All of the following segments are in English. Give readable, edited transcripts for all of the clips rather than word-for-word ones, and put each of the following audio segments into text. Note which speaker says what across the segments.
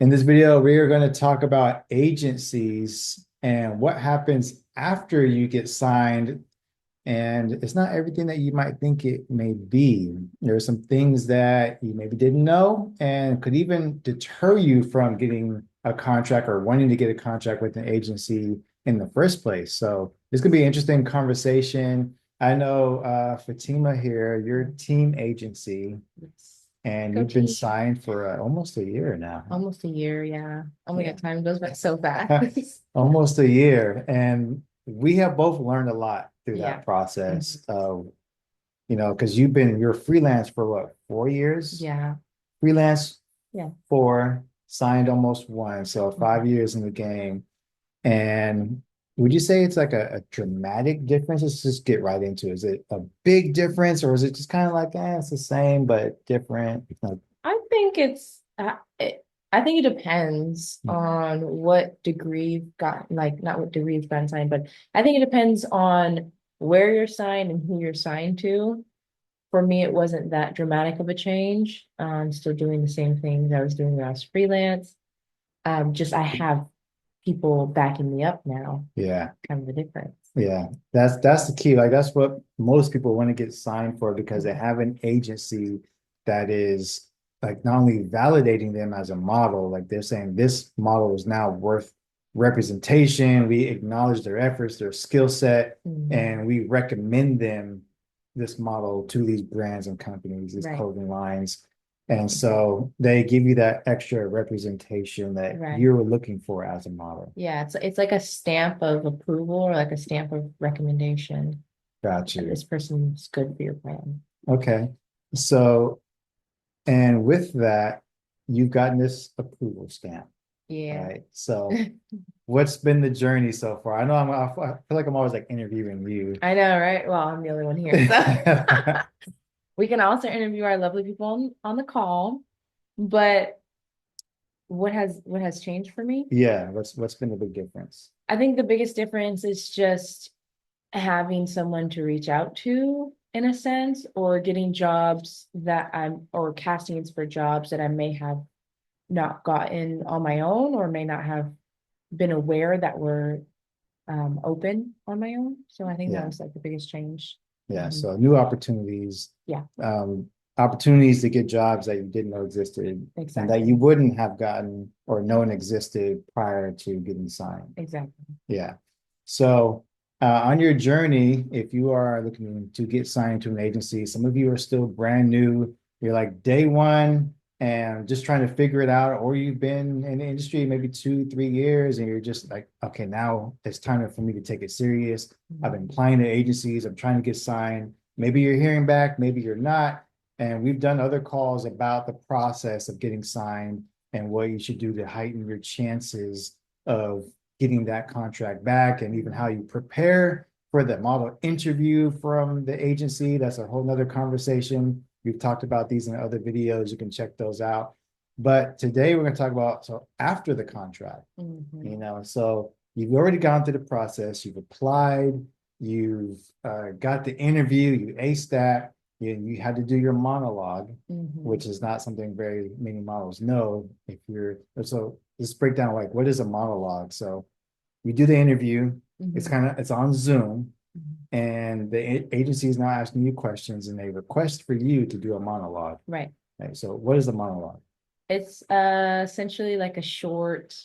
Speaker 1: In this video, we are going to talk about agencies and what happens after you get signed. And it's not everything that you might think it may be. There are some things that you maybe didn't know and could even deter you from getting a contract or wanting to get a contract with an agency in the first place. So this could be an interesting conversation. I know Fatima here, your team agency,
Speaker 2: Yes.
Speaker 1: and
Speaker 2: Go
Speaker 1: you've been
Speaker 2: team.
Speaker 1: signed for almost a year now.
Speaker 2: Almost a year, yeah. Oh my
Speaker 1: Yeah.
Speaker 2: God, time goes by so fast.
Speaker 1: Almost a year. And we have both learned a lot through
Speaker 2: Yeah.
Speaker 1: that process.
Speaker 2: Mhm.
Speaker 1: Because you're freelance for what, 4 years?
Speaker 2: Yeah.
Speaker 1: Freelance
Speaker 2: Yeah.
Speaker 1: four, signed almost one. So
Speaker 2: Mhm.
Speaker 1: 5 years in the game. And would you say it's like a dramatic difference? Let's just get right into it. Is it a big difference or is it just kind of like, it's the same but different? Like,
Speaker 2: I think I think it depends on what degree you've got, like not what degree you've gotten signed, but I think it depends on where you're signed and who you're signed to. For me, it wasn't that dramatic of a change. I'm still doing the same things I was doing when I was freelance. Just I have people backing me up now,
Speaker 1: yeah.
Speaker 2: kind of the difference.
Speaker 1: Yeah, that's the key. Like that's what most people want to get signed for because they
Speaker 2: Mhm.
Speaker 1: have an agency that is like not only validating them as a model, like they're saying this model is now worth representation. We acknowledge their efforts, their skill set,
Speaker 2: Mhm.
Speaker 1: and we recommend them this model to these brands and companies, these
Speaker 2: Right,
Speaker 1: clothing lines. And
Speaker 2: exactly.
Speaker 1: so they give you that extra representation that
Speaker 2: Right.
Speaker 1: you're looking for as a model.
Speaker 2: Yeah, it's like a stamp of approval or like a stamp of recommendation
Speaker 1: Got
Speaker 2: that
Speaker 1: you.
Speaker 2: this person's good for your brand.
Speaker 1: Okay. So, and with that, you've gotten this approval stamp,
Speaker 2: Yeah.
Speaker 1: right? So, what's been the journey so far? I feel like I'm always like interviewing you.
Speaker 2: I know, right? Well, I'm the only one here. So we can also interview our lovely people on the call. But what has changed for me?
Speaker 1: Yeah, what's been the big difference?
Speaker 2: I think the biggest difference is just having someone to reach out to in a sense, or getting jobs that I'm or castings for jobs that I may have not gotten on my own or may not have been aware that were open on my own. So I think that
Speaker 1: Yeah,
Speaker 2: was like the biggest change.
Speaker 1: yeah.
Speaker 2: Mhm.
Speaker 1: So new opportunities,
Speaker 2: Yeah,
Speaker 1: um, opportunities to get jobs that you didn't know existed and that
Speaker 2: exactly.
Speaker 1: you wouldn't have gotten or known existed prior to getting signed.
Speaker 2: Exactly.
Speaker 1: Yeah. So, on your journey, if you are looking to get signed to an agency, some of you are still brand new. You're like day one and just trying to figure it out, or you've been in the industry maybe 2, 3 years and you're just like, okay, now it's time for me to take it serious. I've been
Speaker 2: Mhm.
Speaker 1: applying to agencies, I'm trying to get signed. Maybe you're hearing back, maybe you're not. And we've done other calls about the process of getting signed and what you should do to heighten your chances of getting that contract back and even how you prepare for the model interview from the agency. That's a whole nother conversation. We've talked about these in other videos. You can check those out. But today we're going to talk about so after the contract,
Speaker 2: Mhm.
Speaker 1: so you've already gone through the process, you've applied, you've got the interview, you aced that, you had to do your monologue,
Speaker 2: Mhm.
Speaker 1: which is not something very many models know. If you're so let's break down like what is a monologue. So we do the interview.
Speaker 2: Mhm.
Speaker 1: It's on Zoom,
Speaker 2: Mhm.
Speaker 1: and the agency is now asking you questions, and they request for you to do a monologue.
Speaker 2: Right.
Speaker 1: Right? So what is a monologue?
Speaker 2: It's essentially like a short.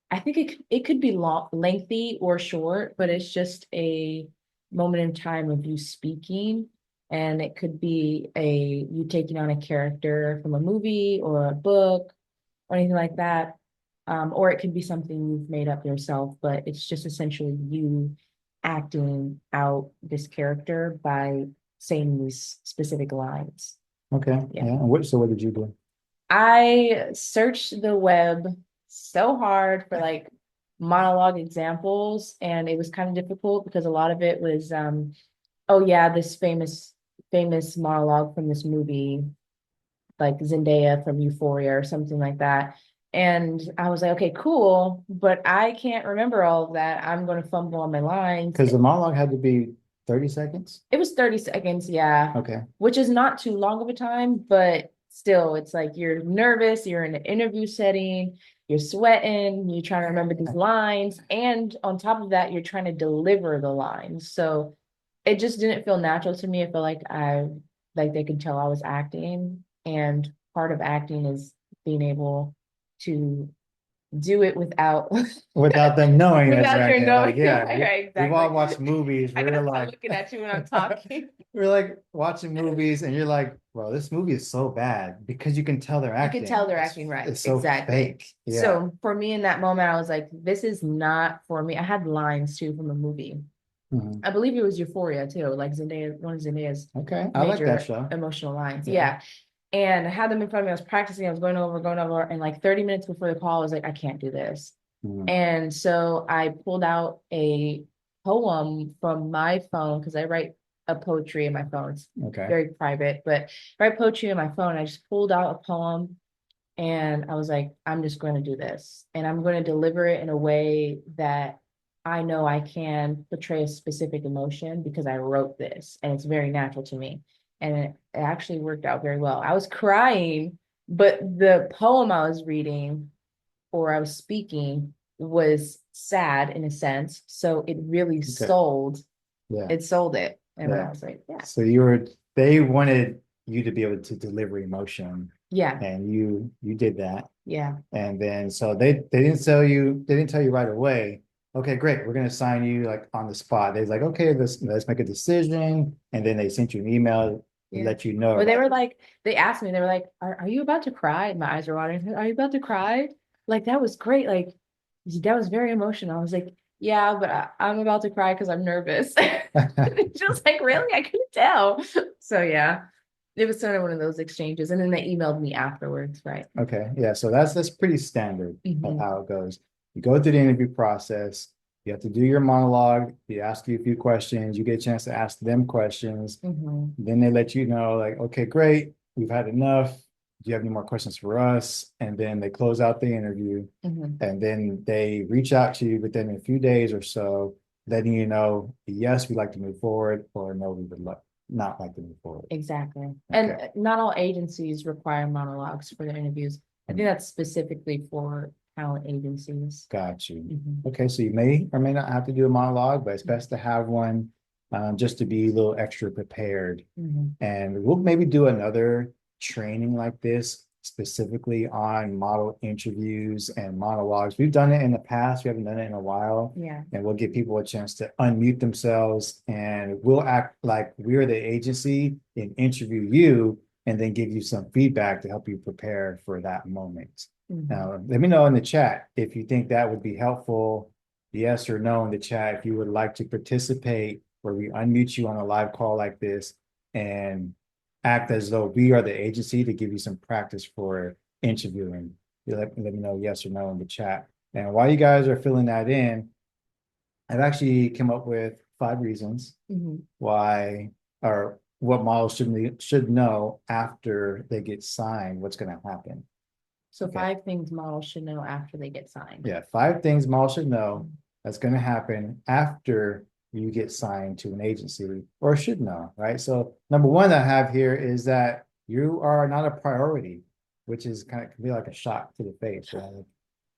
Speaker 2: I think it could be long, lengthy or short, but it's just a moment in time of you speaking, and it could be a you taking on a character from a movie or a book or anything like that. Or it could be something you've made up yourself, but it's just essentially you acting out this character by saying these specific lines.
Speaker 1: Okay,
Speaker 2: Yeah.
Speaker 1: yeah. And what did you do?
Speaker 2: I searched the web so hard for like monologue examples, and it was kind of difficult because a lot of it was, oh yeah, this famous monologue from this movie, like Zendaya from Euphoria or something like that. And I was like, okay, cool, but I can't remember all of that. I'm going to fumble on my lines.
Speaker 1: Because the monologue had to be 30 seconds.
Speaker 2: It was 30 seconds, yeah,
Speaker 1: Okay.
Speaker 2: which is not too long of a time, but still, it's like you're nervous, you're in an interview setting, you're sweating, you're trying to remember these lines, and on top of that, you're trying to deliver the lines. So it just didn't feel natural to me. I feel like like they could tell I was acting, and part of acting is being able to do it without
Speaker 1: Without them knowing that you're
Speaker 2: without your
Speaker 1: acting. Like,
Speaker 2: knowing.
Speaker 1: yeah,
Speaker 2: Right,
Speaker 1: we've all
Speaker 2: exactly.
Speaker 1: watched movies
Speaker 2: I
Speaker 1: where we're
Speaker 2: gotta stop
Speaker 1: like,
Speaker 2: looking at you when I'm talking.
Speaker 1: we're like watching movies and you're like, bro, this movie is so bad because you can tell they're
Speaker 2: You can
Speaker 1: acting.
Speaker 2: tell they're acting right.
Speaker 1: It's so
Speaker 2: Exactly.
Speaker 1: fake. Yeah.
Speaker 2: So for me in that moment, I was like, this is not for me. I had lines too from a movie.
Speaker 1: Mhm.
Speaker 2: I believe it was Euphoria too, like Zendaya, one of Zendaya's
Speaker 1: Okay. I like that
Speaker 2: major
Speaker 1: show.
Speaker 2: emotional lines.
Speaker 1: Yeah.
Speaker 2: Yeah. And I had them in front of me. I was practicing, I was going over, and like 30 minutes before the call, I was like, I can't do this.
Speaker 1: Mhm.
Speaker 2: And so I pulled out a poem from my phone because I write a poetry in my phone. It's
Speaker 1: Okay.
Speaker 2: very private, but I write poetry in my phone. I just pulled out a poem and I was like, I'm just going to do this. And I'm going to deliver it in a way that I know I can portray a specific emotion because I wrote this and it's very natural to me. And it actually worked out very well. I was crying, but the poem I was reading or I was speaking was sad in a sense. So it really
Speaker 1: Okay. Yeah.
Speaker 2: sold it. And
Speaker 1: Yeah.
Speaker 2: I was like, yeah,
Speaker 1: So they wanted you to be able to deliver emotion
Speaker 2: yeah,
Speaker 1: and you did that.
Speaker 2: yeah.
Speaker 1: And then so they didn't tell you right away, okay, great, we're gonna sign you like on the spot. They're like, okay, let's make a decision. And then they sent you an email to
Speaker 2: Yeah.
Speaker 1: let you know,
Speaker 2: Or they
Speaker 1: like,
Speaker 2: were like, they asked me, they were like, are you about to cry? And my eyes were watering. Are you about to cry? Like, that was great. Like, that was very emotional. I was like, yeah, but I'm about to cry because I'm nervous. She was like, really? I couldn't tell. So, yeah, it was sort of one of those exchanges. And then they emailed me afterwards, right?
Speaker 1: okay, yeah, so that's pretty standard of
Speaker 2: Hmm.
Speaker 1: how it goes. You go through the interview process, you have to do your monologue, you ask you a few questions, you get a chance to ask them questions.
Speaker 2: Hmm.
Speaker 1: Then they let you know, like, okay, great, we've had enough. Do you have any more questions for us? And then they close out the interview.
Speaker 2: Hmm.
Speaker 1: And then they reach out to you within a few days or so, letting you know, yes, we'd like to move forward, or no, we would not like to move forward.
Speaker 2: Exactly. And
Speaker 1: Okay.
Speaker 2: not all agencies require monologues for their interviews. I think that's specifically for talent agencies.
Speaker 1: Got you.
Speaker 2: Mhm.
Speaker 1: Okay, so you may or may not have to do a monologue, but it's best to have one just to be a little extra prepared.
Speaker 2: Mhm.
Speaker 1: And we'll maybe do another training like this specifically on model interviews and monologues. We've done it in the past, we haven't done it in a while.
Speaker 2: Yeah.
Speaker 1: And we'll give people a chance to unmute themselves and we'll act like we're the agency and interview you and then give you some feedback to help you prepare for that moment.
Speaker 2: Mhm.
Speaker 1: Now, let me know in the chat if you think that would be helpful. Yes or no in the chat if you would like to participate where we unmute you on a live call like this and act as though we are the agency to give you some practice for interviewing. You let me know yes or no in the chat. And while you guys are filling that in, I've actually come up with 5 reasons
Speaker 2: Mhm.
Speaker 1: why or what models should know after they get signed what's going to happen.
Speaker 2: So
Speaker 1: Okay.
Speaker 2: 5 things models should know after they get signed.
Speaker 1: Yeah, 5 things models should know that's going to happen after you get signed to an agency or should know, right? So number one I have here is that you are not a priority, which is kind of can be like a shock to the face, right?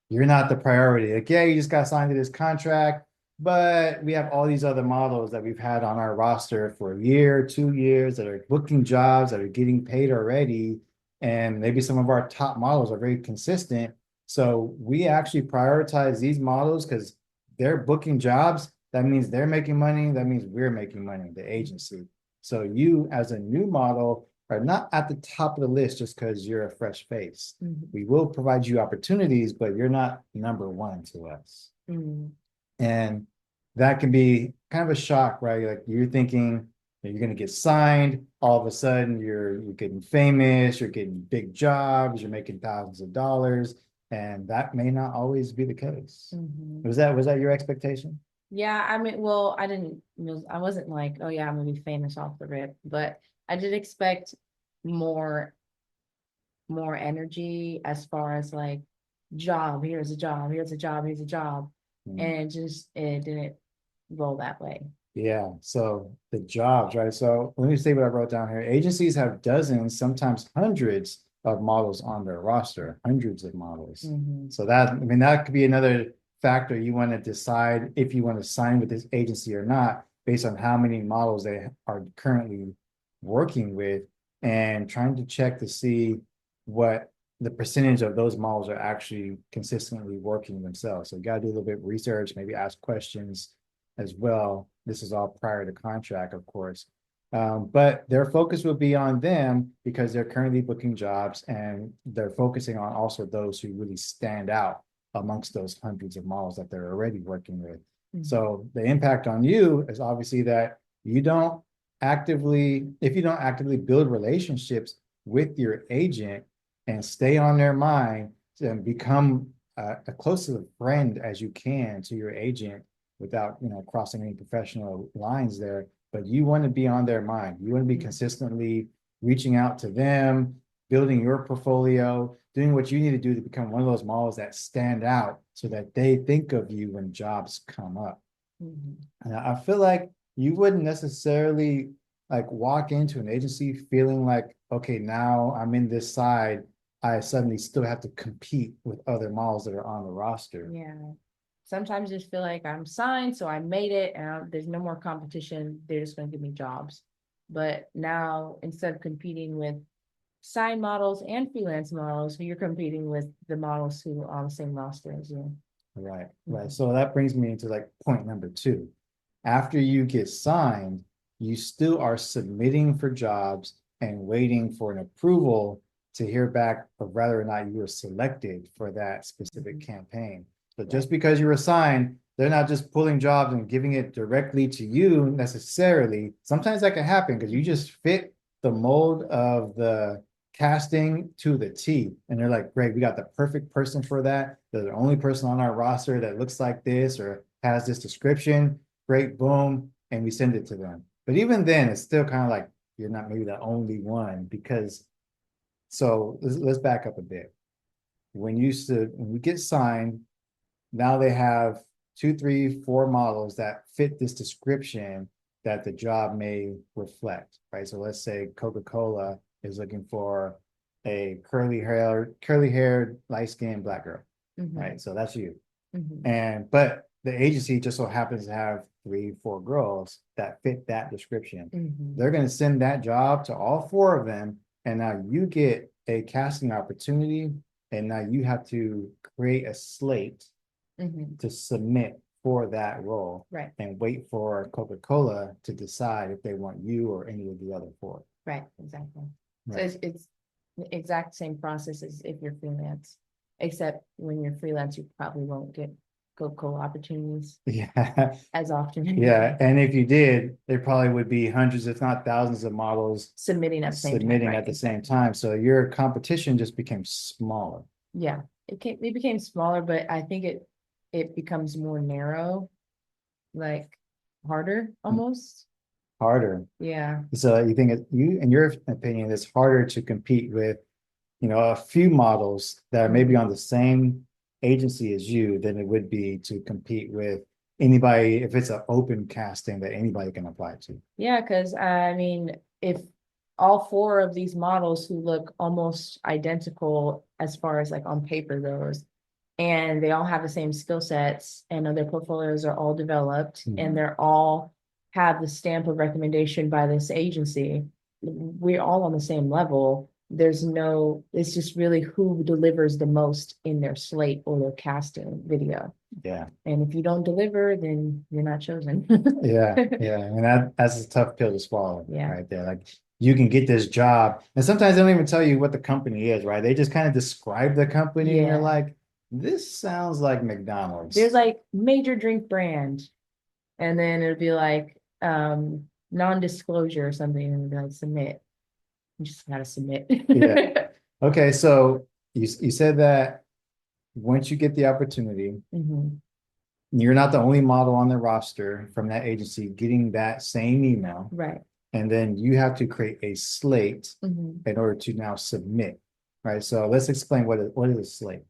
Speaker 1: You're not the priority. Like, yeah, you just got signed to this contract, but we have all these other models that we've had on our roster for a year, 2 years that are booking jobs that are getting paid already. And maybe some of our top models are very consistent. So we actually prioritize these models because they're booking jobs. That means they're making money. That means we're making money, the agency. So you, as a new model, are not at the top of the list just because you're a fresh face.
Speaker 2: Mhm.
Speaker 1: We will provide you opportunities, but you're not number one to us.
Speaker 2: Mhm.
Speaker 1: And that can be kind of a shock, right? Like you're thinking that you're going to get signed. All of a sudden, you're getting famous, you're getting big jobs, you're making thousands of dollars, and that may not always be the case.
Speaker 2: Mhm.
Speaker 1: Was that your expectation?
Speaker 2: Yeah, I mean, well, I wasn't like, oh yeah, I'm gonna be famous off the rip, but I did expect more, more energy as far as like job, here's a job, here's a job, here's a job.
Speaker 1: Mm.
Speaker 2: And it didn't roll that way.
Speaker 1: Yeah, so the jobs, right? So let me say what I wrote down here. Agencies have dozens, sometimes hundreds of models on their roster, hundreds of models.
Speaker 2: Mhm.
Speaker 1: So that, I mean, that could be another factor you want to decide if you want to sign with this agency or not, based on how many models they are currently working with, and trying to check to see what the percentage of those models are actually consistently working themselves. So you got to do a little bit of research, maybe ask questions as well. This is all prior to contract, of course. But their focus will be on them because they're currently booking jobs, and they're focusing on also those who really stand out amongst those hundreds of models that they're already working with.
Speaker 2: Mhm.
Speaker 1: So the impact on you is obviously that you don't actively, if you don't actively build relationships with your agent and stay on their mind and become a close friend as you can to your agent without, crossing any professional lines there, but you want to be on their mind. You want to be consistently reaching out to them, building your portfolio, doing what you need to do to become one of those models that stand out so that they think of you when jobs come up.
Speaker 2: Mhm.
Speaker 1: And I feel like you wouldn't necessarily like walk into an agency feeling like, okay, now I'm in this side. I suddenly still have to compete with other models that are on the roster.
Speaker 2: Yeah. Sometimes I just feel like I'm signed, so I made it, and there's no more competition. They're just going to give me jobs. But now, instead of competing with signed models and freelance models, you're competing with the models who are on the same roster as you.
Speaker 1: Right, right.
Speaker 2: Mhm.
Speaker 1: So that brings me into like point number two. After you get signed, you still are submitting for jobs and waiting for an approval to hear back of whether or not you were selected for that specific
Speaker 2: Mhm.
Speaker 1: campaign. So
Speaker 2: Right.
Speaker 1: just because you were signed, they're not just pulling jobs and giving it directly to you necessarily. Sometimes that can happen because you just fit the mold of the casting to the T. And they're like, great, we got the perfect person for that. They're the only person on our roster that looks like this or has this description. Great, boom, and we send it to them. But even then, it's still kind of like you're not maybe the only one because so let's back up a bit. When we get signed, now they have two, three, four models that fit this description that the job may reflect, right? So let's say Coca-Cola is looking for a curly haired, light skinned black girl,
Speaker 2: Mhm.
Speaker 1: right? So that's you.
Speaker 2: Mhm.
Speaker 1: And but the agency just so happens to have three, four girls that fit that description.
Speaker 2: Mhm.
Speaker 1: They're going to send that job to all four of them, and now you get a casting opportunity, and now you have to create a slate
Speaker 2: Mhm.
Speaker 1: to submit for that role
Speaker 2: Right.
Speaker 1: and wait for Coca-Cola to decide if they want you or any of the other four.
Speaker 2: Right. Exactly. So
Speaker 1: Right.
Speaker 2: it's the exact same process as if you're freelance, except when you're freelance, you probably won't get Coca-Cola opportunities
Speaker 1: Yeah.
Speaker 2: as often.
Speaker 1: Yeah. And if you did, there probably would be hundreds, if not thousands of models
Speaker 2: Submitting at the same time,
Speaker 1: submitting
Speaker 2: right?
Speaker 1: at the same
Speaker 2: Exactly.
Speaker 1: time. So your competition just became smaller.
Speaker 2: Yeah, it became smaller, but I think it becomes more narrow, like harder almost.
Speaker 1: Harder.
Speaker 2: Yeah.
Speaker 1: So you think in your opinion, it's harder to compete with, a few models that are maybe
Speaker 2: Mhm.
Speaker 1: on the same agency as you than it would be to compete with anybody if it's an open casting that anybody can apply to.
Speaker 2: Yeah, because I mean, if all four of these models who look almost identical as far as like on paper goes, and they all have the same skill sets and their portfolios are all developed and
Speaker 1: Mhm.
Speaker 2: they're all have the stamp of recommendation by this agency, we're all on the same level. There's no, it's just really who delivers the most in their slate or their casting video.
Speaker 1: Yeah.
Speaker 2: And if you don't deliver, then you're not chosen.
Speaker 1: Yeah. Yeah. I mean, that's a tough pill to swallow
Speaker 2: Yeah.
Speaker 1: right there. Like you can get this job, and sometimes they don't even tell you what the company is, right? They just kind of describe the company, and you're
Speaker 2: Yeah.
Speaker 1: like, this sounds like
Speaker 2: There's
Speaker 1: McDonald's.
Speaker 2: like major drink brand, and then it'll be like non-disclosure or something, and it'll be like submit. You just gotta submit.
Speaker 1: Yeah. Okay. So you said that once you get the opportunity,
Speaker 2: Mhm.
Speaker 1: you're not the only model on the roster from that agency getting that same email.
Speaker 2: Right.
Speaker 1: And then you have to create a slate
Speaker 2: Mhm.
Speaker 1: in order to now submit. Right. So let's explain what is a slate.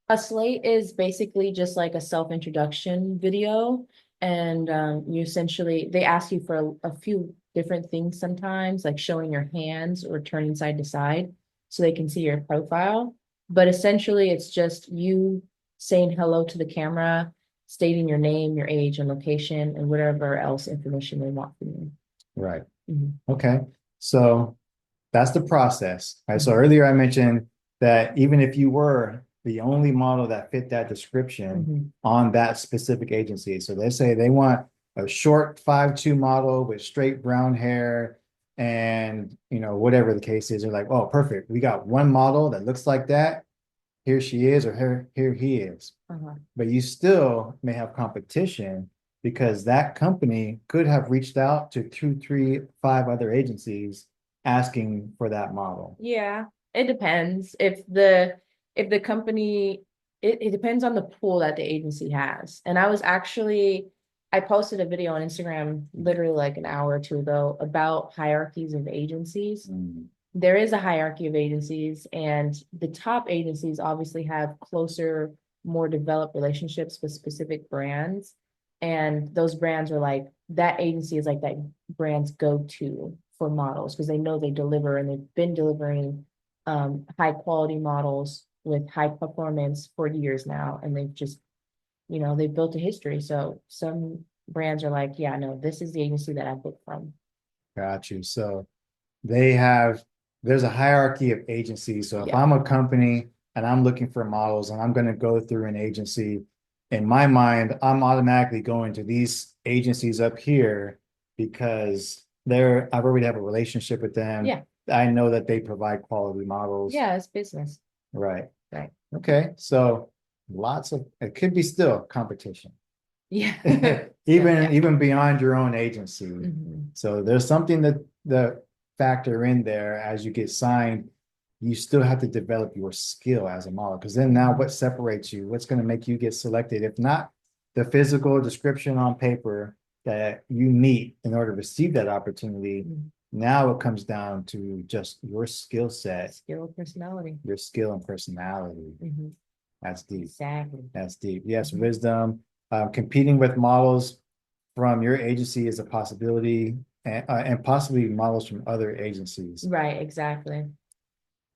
Speaker 2: A slate is basically just like a self-introduction video. And you essentially, they ask you for a few different things sometimes, like showing your hands or turning side to side. so they can see your profile. But essentially, it's just you saying hello to the camera, stating your name, your age, and location, and whatever else information they want from you.
Speaker 1: Right.
Speaker 2: Mhm.
Speaker 1: Okay. So that's the process. Right. So
Speaker 2: Mhm.
Speaker 1: earlier I mentioned that even if you were the only model that fit that description
Speaker 2: Mhm.
Speaker 1: on that specific agency, so they say they want a short 5'2" model with straight brown hair and whatever the case is, they're like, oh, perfect. We got one model that looks like that. Here she is, or here he is.
Speaker 2: Uh-huh.
Speaker 1: But you still may have competition because that company could have reached out to two, three, five other agencies asking for that model.
Speaker 2: Yeah, it depends. If the company it depends on the pool that the agency has. And I posted a video on Instagram literally like an hour or two ago about hierarchies of agencies.
Speaker 1: Mm.
Speaker 2: There is a hierarchy of agencies, and the top agencies obviously have closer, more developed relationships with specific brands. And those brands are like, that agency is like that brand's go-to for models because they know they deliver and they've been delivering high quality models with high performance for years now. And they've just, they've built a history. So some brands are like, yeah, no, this is the agency that I booked from.
Speaker 1: Got you. So they have, there's a hierarchy of agencies. So if
Speaker 2: Yeah.
Speaker 1: I'm a company and I'm looking for models and I'm going to go through an agency, in my mind, I'm automatically going to these agencies up here because I already have a relationship with them.
Speaker 2: Yeah.
Speaker 1: I know that they provide quality models.
Speaker 2: Yeah, it's business.
Speaker 1: Right.
Speaker 2: Right.
Speaker 1: Okay. So it could be still competition.
Speaker 2: Yeah. So
Speaker 1: even
Speaker 2: yeah.
Speaker 1: even beyond your own agency.
Speaker 2: Mhm.
Speaker 1: So there's something that factor in there as you get signed. You still have to develop your skill as a model because then now what separates you? What's going to make you get selected? If not the physical description on paper that you meet in order to receive that opportunity,
Speaker 2: Mhm.
Speaker 1: now it comes down to just your skill set,
Speaker 2: Skill, personality.
Speaker 1: your skill and personality.
Speaker 2: Mhm.
Speaker 1: That's deep.
Speaker 2: Exactly.
Speaker 1: That's deep. Yes,
Speaker 2: Mhm.
Speaker 1: wisdom. Competing with models from your agency is a possibility, and possibly models from other agencies.
Speaker 2: Right, exactly.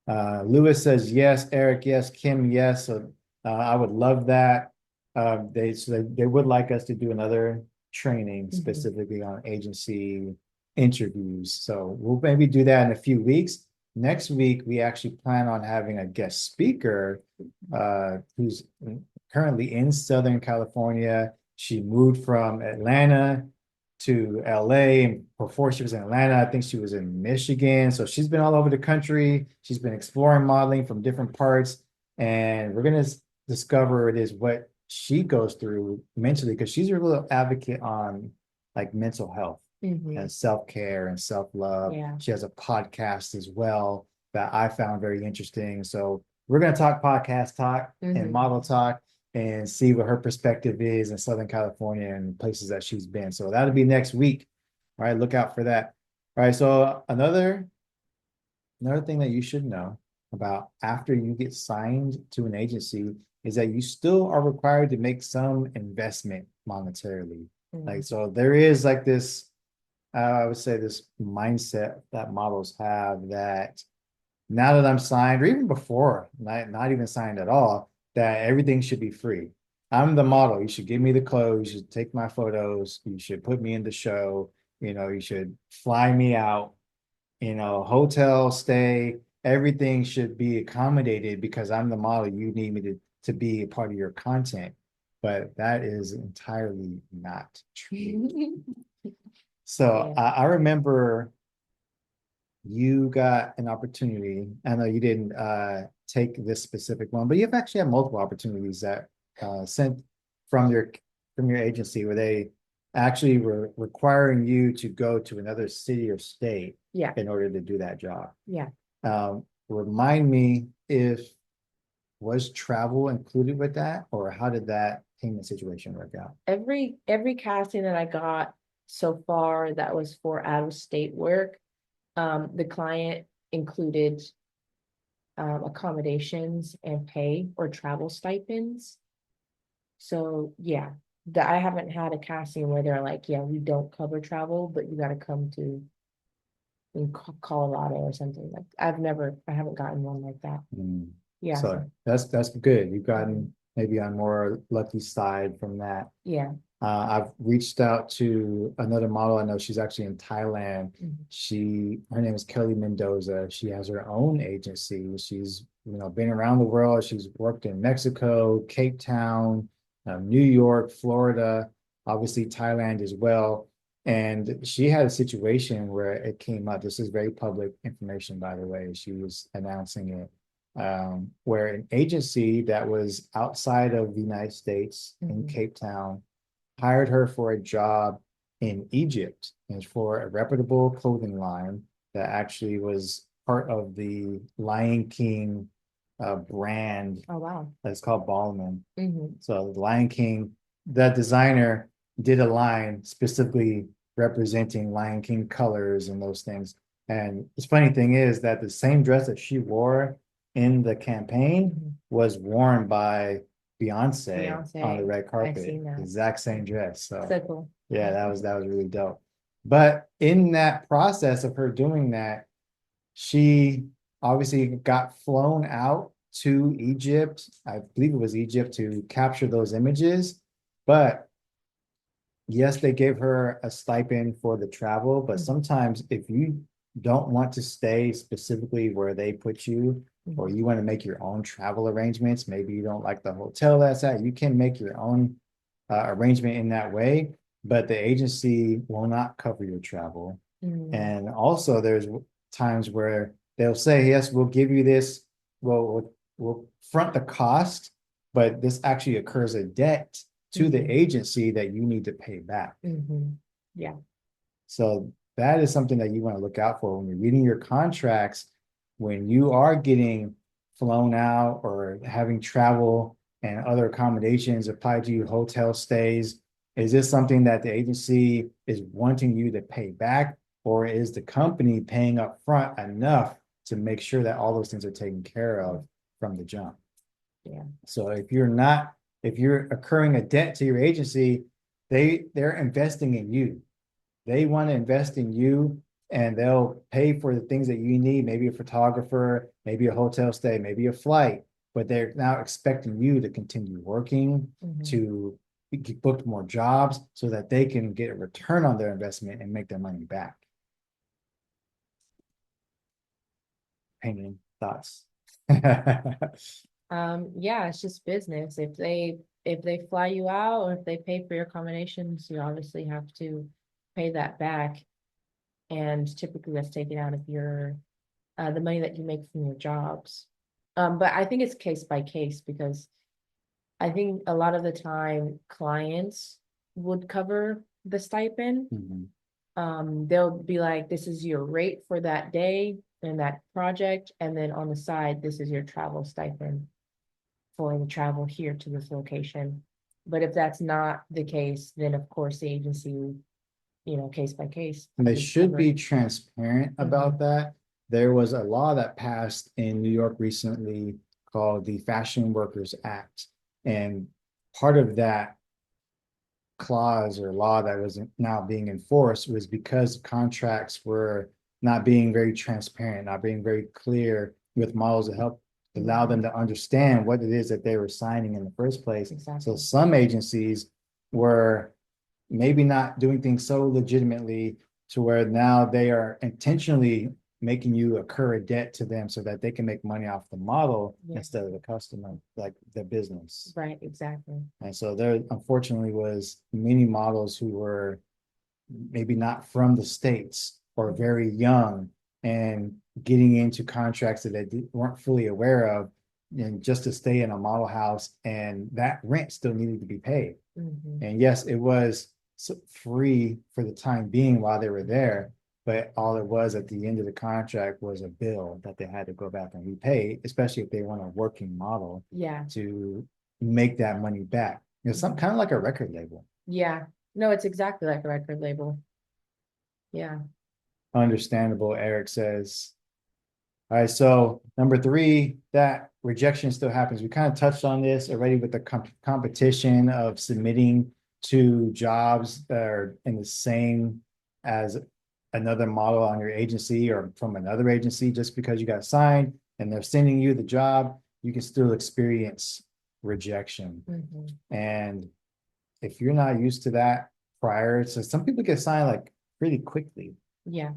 Speaker 1: Lewis says yes. Eric, yes. Kim, yes. So I would love that. They would like us to do another training
Speaker 2: Mhm.
Speaker 1: specifically on agency interviews. So we'll maybe do that in a few weeks. Next week, we actually plan on having a guest speaker who's currently in Southern California. She moved from Atlanta to LA. And before she was in Atlanta, I think she was in Michigan. So she's been all over the country. She's been exploring modeling from different parts. And we're going to discover it is what she goes through mentally because she's a real advocate on like mental health
Speaker 2: Mhm.
Speaker 1: and self-care and self-love.
Speaker 2: Yeah.
Speaker 1: She has a podcast as well that I found very interesting. So we're going to talk podcast talk and
Speaker 2: Mhm.
Speaker 1: model talk and see what her perspective is in Southern California and places that she's been. So that'll be next week. All right, look out for that. All right, so another thing that you should know about after you get signed to an agency is that you still are required to make some investment monetarily. Like,
Speaker 2: Mhm.
Speaker 1: so there is like this, I would say this mindset that models have that now that I'm signed, or even before, not even signed at all, that everything should be free. I'm the model. You should give me the clothes. You should take my photos. You should put me in the show. You should fly me out. Hotel stay. Everything should be accommodated because I'm the model. You need me to be a part of your content. But that is entirely not true. So
Speaker 2: Yeah.
Speaker 1: I remember you got an opportunity. I know you didn't take this specific one, but you've actually had multiple opportunities that sent from your agency where they actually were requiring you to go to another city or state
Speaker 2: Yeah.
Speaker 1: in order to do that job.
Speaker 2: Yeah.
Speaker 1: Remind me if was travel included with that, or how did that payment situation work out?
Speaker 2: Every casting that I got so far that was for out of state work, the client included accommodations and pay or travel stipends. So yeah, I haven't had a casting where they're like, yeah, we don't cover travel, but you got to come to in Colorado or something. Like I haven't gotten one like that.
Speaker 1: Mm.
Speaker 2: Yeah,
Speaker 1: So
Speaker 2: so
Speaker 1: that's good. You've
Speaker 2: mhm.
Speaker 1: gotten maybe on more lucky side from that.
Speaker 2: Yeah.
Speaker 1: I've reached out to another model. I know she's actually in Thailand.
Speaker 2: Mhm.
Speaker 1: Her name is Kelly Mendoza. She has her own agency. She's, been around the world. She's worked in Mexico, Cape Town, New York, Florida, obviously Thailand as well. And she had a situation where it came up. This is very public information, by the way. She was announcing it, where an agency that was outside of the United States in
Speaker 2: Mhm.
Speaker 1: Cape Town hired her for a job in Egypt and for a reputable clothing line that actually was part of the Lion King brand
Speaker 2: Oh wow.
Speaker 1: that's called Ballman.
Speaker 2: Hmm.
Speaker 1: So the Lion King, that designer did a line specifically representing Lion King colors and those things. And the funny thing is that the same dress that she wore in the campaign
Speaker 2: Hmm.
Speaker 1: was worn by Beyonce on the
Speaker 2: Beyonce,
Speaker 1: red
Speaker 2: I've
Speaker 1: carpet,
Speaker 2: seen that.
Speaker 1: exact same dress. So
Speaker 2: So cool.
Speaker 1: yeah, that was really dope. But in that process of her doing that, she obviously got flown out to Egypt. I believe it was Egypt to capture those images. But yes, they gave her a stipend for the travel. But
Speaker 2: Mhm.
Speaker 1: sometimes if you don't want to stay specifically where they put you, or
Speaker 2: Mhm.
Speaker 1: you want to make your own travel arrangements, maybe you don't like the hotel that's at, you can make your own arrangement in that way. But the agency will not cover your travel.
Speaker 2: Mhm.
Speaker 1: And also, there's times where they'll say, yes, we'll give you this, we'll front the cost, but this actually occurs a debt to the
Speaker 2: Mhm.
Speaker 1: agency that you need to pay back.
Speaker 2: Mhm. Yeah.
Speaker 1: So that is something that you want to look out for when you're reading your contracts, when you are getting flown out or having travel and other accommodations applied to you, hotel stays. Is this something that the agency is wanting you to pay back, or is the company paying up front enough to make sure that all those things are taken care of from the jump?
Speaker 2: Yeah.
Speaker 1: So if you're accruing a debt to your agency, they're investing in you. They want to invest in you, and they'll pay for the things that you need, maybe a photographer, maybe a hotel stay, maybe a flight, but they're now expecting you to continue working,
Speaker 2: Mhm.
Speaker 1: to get booked more jobs so that they can get a return on their investment and make their money back. Opinion, thoughts.
Speaker 2: Yeah, it's just business. If they fly you out or if they pay for your accommodations, you obviously have to pay that back. And typically that's taken out of your the money that you make from your jobs. But I think it's case by case because I think a lot of the time clients would cover the stipend.
Speaker 1: Mhm.
Speaker 2: They'll be like, this is your rate for that day and that project, and then on the side, this is your travel stipend for the travel here to this location. But if that's not the case, then of course the agency, case by case
Speaker 1: And they
Speaker 2: would
Speaker 1: should
Speaker 2: cover
Speaker 1: be
Speaker 2: it.
Speaker 1: transparent about
Speaker 2: Mhm.
Speaker 1: that. There was a law that passed in New York recently called the Fashion Workers Act. And part of that clause or law that was now being enforced was because contracts were not being very transparent, not being very clear with models to help allow them
Speaker 2: Mhm.
Speaker 1: to understand what it is that they were signing in the first place. So
Speaker 2: Exactly.
Speaker 1: some agencies were maybe not doing things so legitimately to where now they are intentionally making you incur a debt to them so that they can make money off the model
Speaker 2: Yeah.
Speaker 1: instead of the customer, like the business.
Speaker 2: Right, exactly.
Speaker 1: And so there unfortunately was many models who were maybe not from the States or
Speaker 2: Mhm.
Speaker 1: very young and getting into contracts that they weren't fully aware of, and just to stay in a model house, and that rent still needed to be paid.
Speaker 2: Mhm.
Speaker 1: And yes, it was free for the time being while they were there, but all it was at the end of the contract was a bill that they had to go back and repay, especially if they want a working model
Speaker 2: Yeah.
Speaker 1: to make that money back. It's some
Speaker 2: Mhm.
Speaker 1: kind of like a record label.
Speaker 2: Yeah. No, it's exactly like a record label. Yeah.
Speaker 1: Understandable, Eric says. All right, so number three, that rejection still happens. We kind of touched on this already with the competition of submitting to jobs that are in the same as another model on your agency or from another agency just because you got signed and they're sending you the job, you can still experience rejection.
Speaker 2: Mhm.
Speaker 1: And if you're not used to that prior, so some people get signed like pretty quickly.
Speaker 2: Yeah.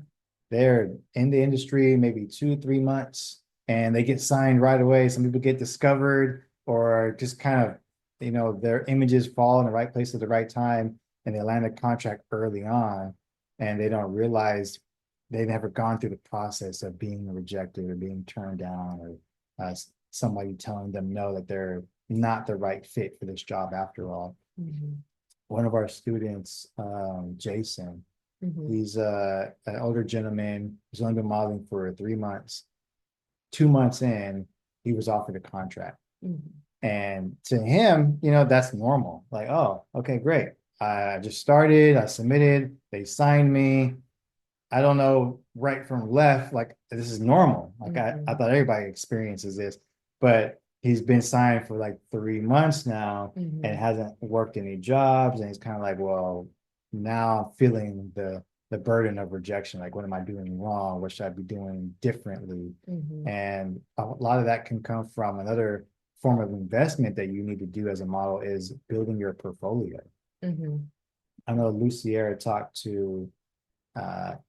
Speaker 1: They're in the industry maybe 2, 3 months and they get signed right away. Some people get discovered or just kind of, their images fall in the right place at the right time and they land a contract early on and they don't realize they've never gone through the process of being rejected or being turned down or somebody telling them no, that they're not the right fit for this job after all.
Speaker 2: Mhm.
Speaker 1: One of our students, Jason,
Speaker 2: Mhm.
Speaker 1: he's an older gentleman. He's only been modeling for 3 months. 2 months in, he was offered a contract.
Speaker 2: Mhm.
Speaker 1: And to him, that's normal. Like, oh, okay, great. I just started, I submitted, they signed me. I don't know right from left. Like, this is normal. Like, I
Speaker 2: Mhm.
Speaker 1: thought everybody experiences this, but he's been signed for like 3 months now and
Speaker 2: Mhm.
Speaker 1: hasn't worked any jobs. And he's kind of like, well, now I'm feeling the burden of rejection. Like, what am I doing wrong? What should I be doing differently?
Speaker 2: Mhm.
Speaker 1: And a lot of that can come from another form of investment that you need to do as a model is building your portfolio.
Speaker 2: Mhm.
Speaker 1: I know Luciera talked to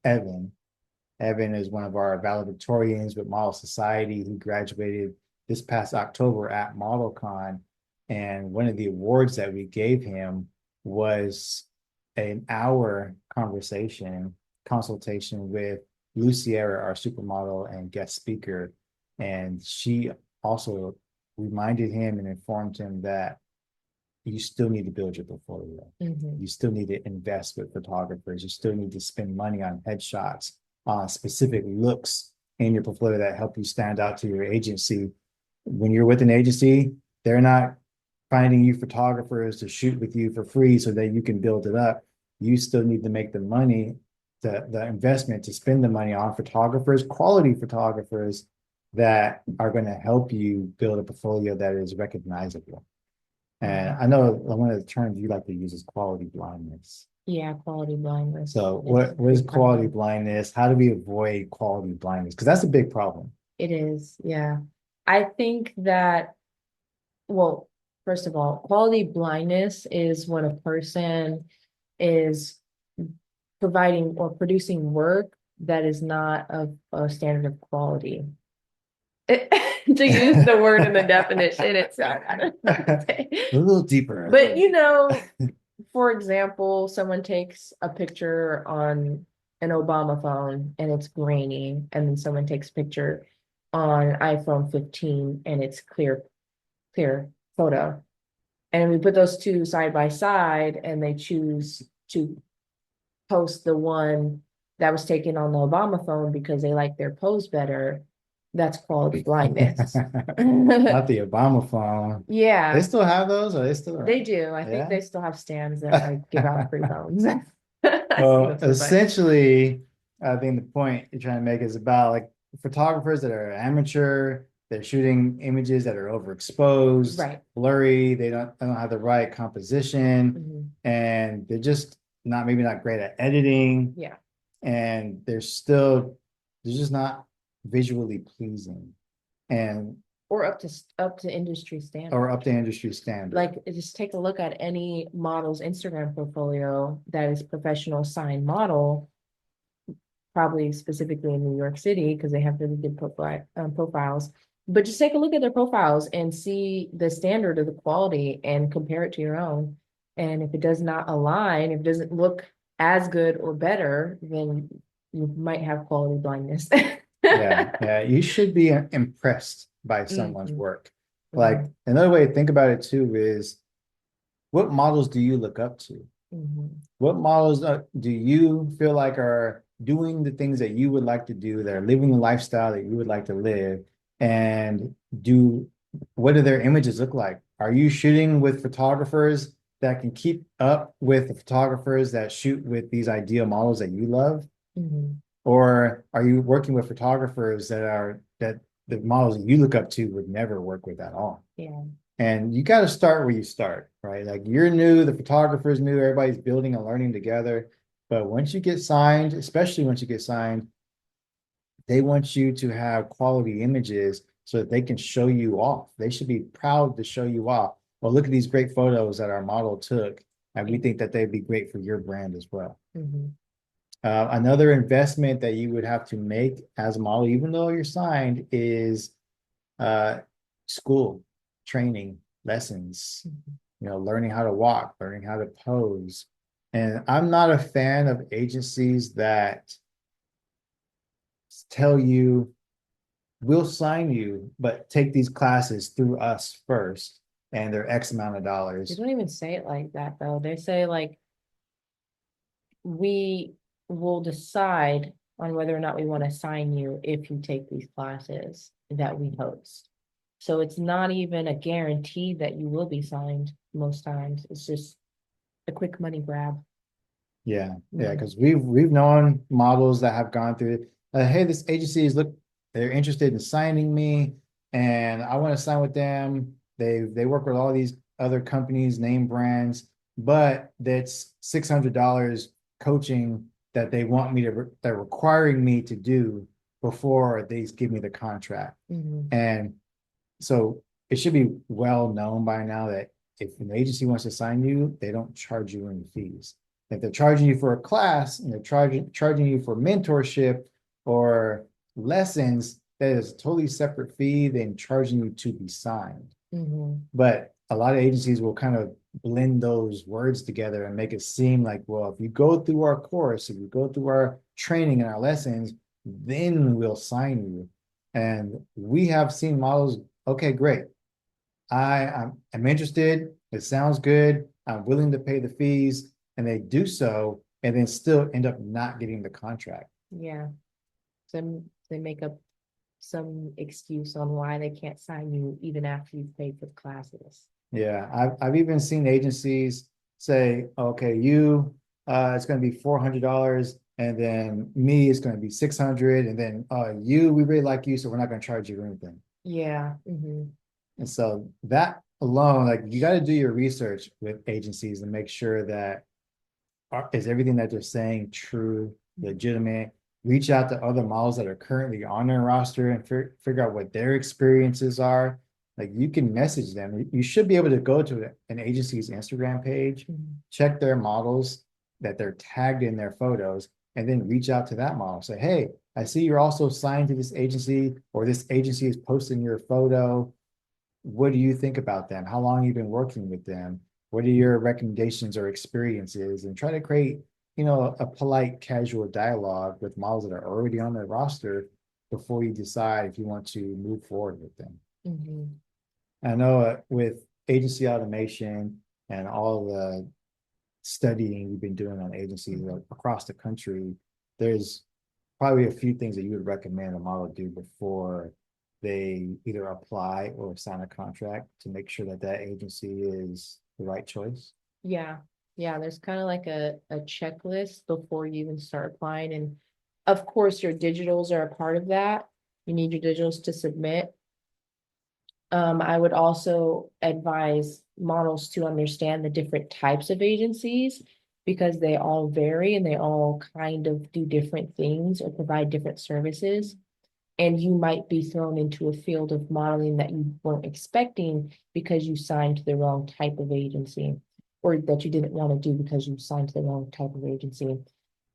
Speaker 1: Evan. Evan is one of our valedictorians with Model Society. He graduated this past October at ModelCon. And one of the awards that we gave him was an hour consultation with Luciera, our supermodel and guest speaker. And she also reminded him and informed him that you still need to build your portfolio.
Speaker 2: Mhm.
Speaker 1: You still need to invest with photographers. You still need to spend money on headshots, on specific looks in your portfolio that help you stand out to your agency. When you're with an agency, they're not finding you photographers to shoot with you for free so that you can build it up. You still need to make the money, the investment to spend the money on photographers, quality photographers that are going to help you build a portfolio that is recognizable. And
Speaker 2: Mhm.
Speaker 1: I know one of the terms you like to use is quality blindness.
Speaker 2: Yeah, quality blindness
Speaker 1: So
Speaker 2: is
Speaker 1: what is
Speaker 2: big
Speaker 1: quality
Speaker 2: problem.
Speaker 1: blindness? How do we avoid quality blindness? Because that's a big problem.
Speaker 2: It is, yeah. I think that, well, first of all, quality blindness is when a person is providing or producing work that is not of a standard of quality. To use the word in the definition, it's I don't know what to
Speaker 1: A
Speaker 2: say.
Speaker 1: little deeper, I
Speaker 2: But
Speaker 1: think.
Speaker 2: for example, someone takes a picture on an Obama phone and it's grainy, and then someone takes a picture on iPhone 15 and it's clear photo. And we put those two side by side and they choose to post the one that was taken on the Obama phone because they like their pose better. That's quality blindness.
Speaker 1: Not the Obama phone. They
Speaker 2: Yeah,
Speaker 1: still have those? Are they still
Speaker 2: they
Speaker 1: around?
Speaker 2: do. I think
Speaker 1: Yeah.
Speaker 2: they still have stands that like give out free phones. I think
Speaker 1: Well,
Speaker 2: that's so funny.
Speaker 1: essentially, I think the point you're trying to make is about like photographers that are amateur, they're shooting images that are overexposed,
Speaker 2: Right.
Speaker 1: blurry, they don't have the right composition,
Speaker 2: Mhm.
Speaker 1: and they're just maybe not great at editing,
Speaker 2: Yeah.
Speaker 1: and they're just not visually pleasing and
Speaker 2: Or up to industry
Speaker 1: or
Speaker 2: standard.
Speaker 1: up to industry standard.
Speaker 2: Like just take a look at any model's Instagram portfolio that is professional signed model, probably specifically in New York City because they have really good profiles. But just take a look at their profiles and see the standard of the quality and compare it to your own. And if it does not align, if it doesn't look as good or better, then you might have quality blindness.
Speaker 1: Yeah, yeah, you should be impressed by someone's
Speaker 2: Mhm.
Speaker 1: work. Like
Speaker 2: Mhm.
Speaker 1: another way to think about it too is what models do you look up to?
Speaker 2: Mhm.
Speaker 1: What models do you feel like are doing the things that you would like to do, that are living the lifestyle that you would like to live? And do what do their images look like? Are you shooting with photographers that can keep up with the photographers that shoot with these ideal models that you love?
Speaker 2: Mhm.
Speaker 1: Or are you working with photographers that the models that you look up to would never work with at all?
Speaker 2: Yeah.
Speaker 1: And you got to start where you start, right? Like you're new, the photographer's new, everybody's building and learning together. But once you get signed, especially once you get signed, they want you to have quality images so that they can show you off. They should be proud to show you off. Well, look at these great photos that our model took, and we think that they'd be great for your brand as well.
Speaker 2: Mhm.
Speaker 1: Another investment that you would have to make as a model, even though you're signed, is uh, school, training, lessons,
Speaker 2: Mhm.
Speaker 1: learning how to walk, learning how to pose. And I'm not a fan of agencies that tell you, we'll sign you, but take these classes through us first, and they're X amount of
Speaker 2: They
Speaker 1: dollars.
Speaker 2: don't even say it like that though. They say like, we will decide on whether or not we want to sign you if you take these classes that we host. So it's not even a guarantee that you will be signed most times. It's just a quick money grab.
Speaker 1: Yeah, yeah,
Speaker 2: Mhm.
Speaker 1: because we've known models that have gone through it. Hey, this agency is they're interested in signing me, and I want to sign with them. They work with all these other companies, name brands, but that's $600 coaching that they want me to they're requiring me to do before they give me the contract.
Speaker 2: Mhm.
Speaker 1: And so it should be well known by now that if an agency wants to sign you, they don't charge you any fees. If they're charging you for a class and they're charging you for mentorship or lessons, that is a totally separate fee than charging you to be signed.
Speaker 2: Mhm.
Speaker 1: But a lot of agencies will kind of blend those words together and make it seem like, well, if you go through our course, if you go through our training and our lessons, then we'll sign you. And we have seen models, okay, great. I'm interested. It sounds good. I'm willing to pay the fees, and they do so, and then still end up not getting the contract.
Speaker 2: Yeah. They make up some excuse on why they can't sign you even after you've paid for the classes.
Speaker 1: Yeah, I've even seen agencies say, okay, you it's going to be $400, and then me is going to be 600, and then you we really like you, so we're not going to charge you anything.
Speaker 2: Yeah. Mhm.
Speaker 1: And so that alone, like you got to do your research with agencies and make sure that is everything that they're saying true, legitimate. Reach out to other models that are currently on their roster and figure out what their experiences are. Like you can message them. You should be able to go to an agency's Instagram page,
Speaker 2: Mhm.
Speaker 1: check their models that they're tagged in their photos, and then reach out to that model. Say, hey, I see you're also signed to this agency, or this agency is posting your photo. What do you think about them? How long have you been working with them? What are your recommendations or experiences? And try to create, a polite, casual dialogue with models that are already on their roster before you decide if you want to move forward with them.
Speaker 2: Mhm.
Speaker 1: I know with agency automation and all the studying you've been doing on agencies across the country, there's probably a few things that you would recommend a model do before they either apply or sign a contract to make sure that that agency is the right choice.
Speaker 2: Yeah. Yeah. There's kind of like a checklist before you even start applying. And of course, your digitals are a part of that. You need your digitals to submit. I would also advise models to understand the different types of agencies because they all vary and they all kind of do different things or provide different services. And you might be thrown into a field of modeling that you weren't expecting because you signed to the wrong type of agency, or that you didn't want to do because you signed to the wrong type of agency.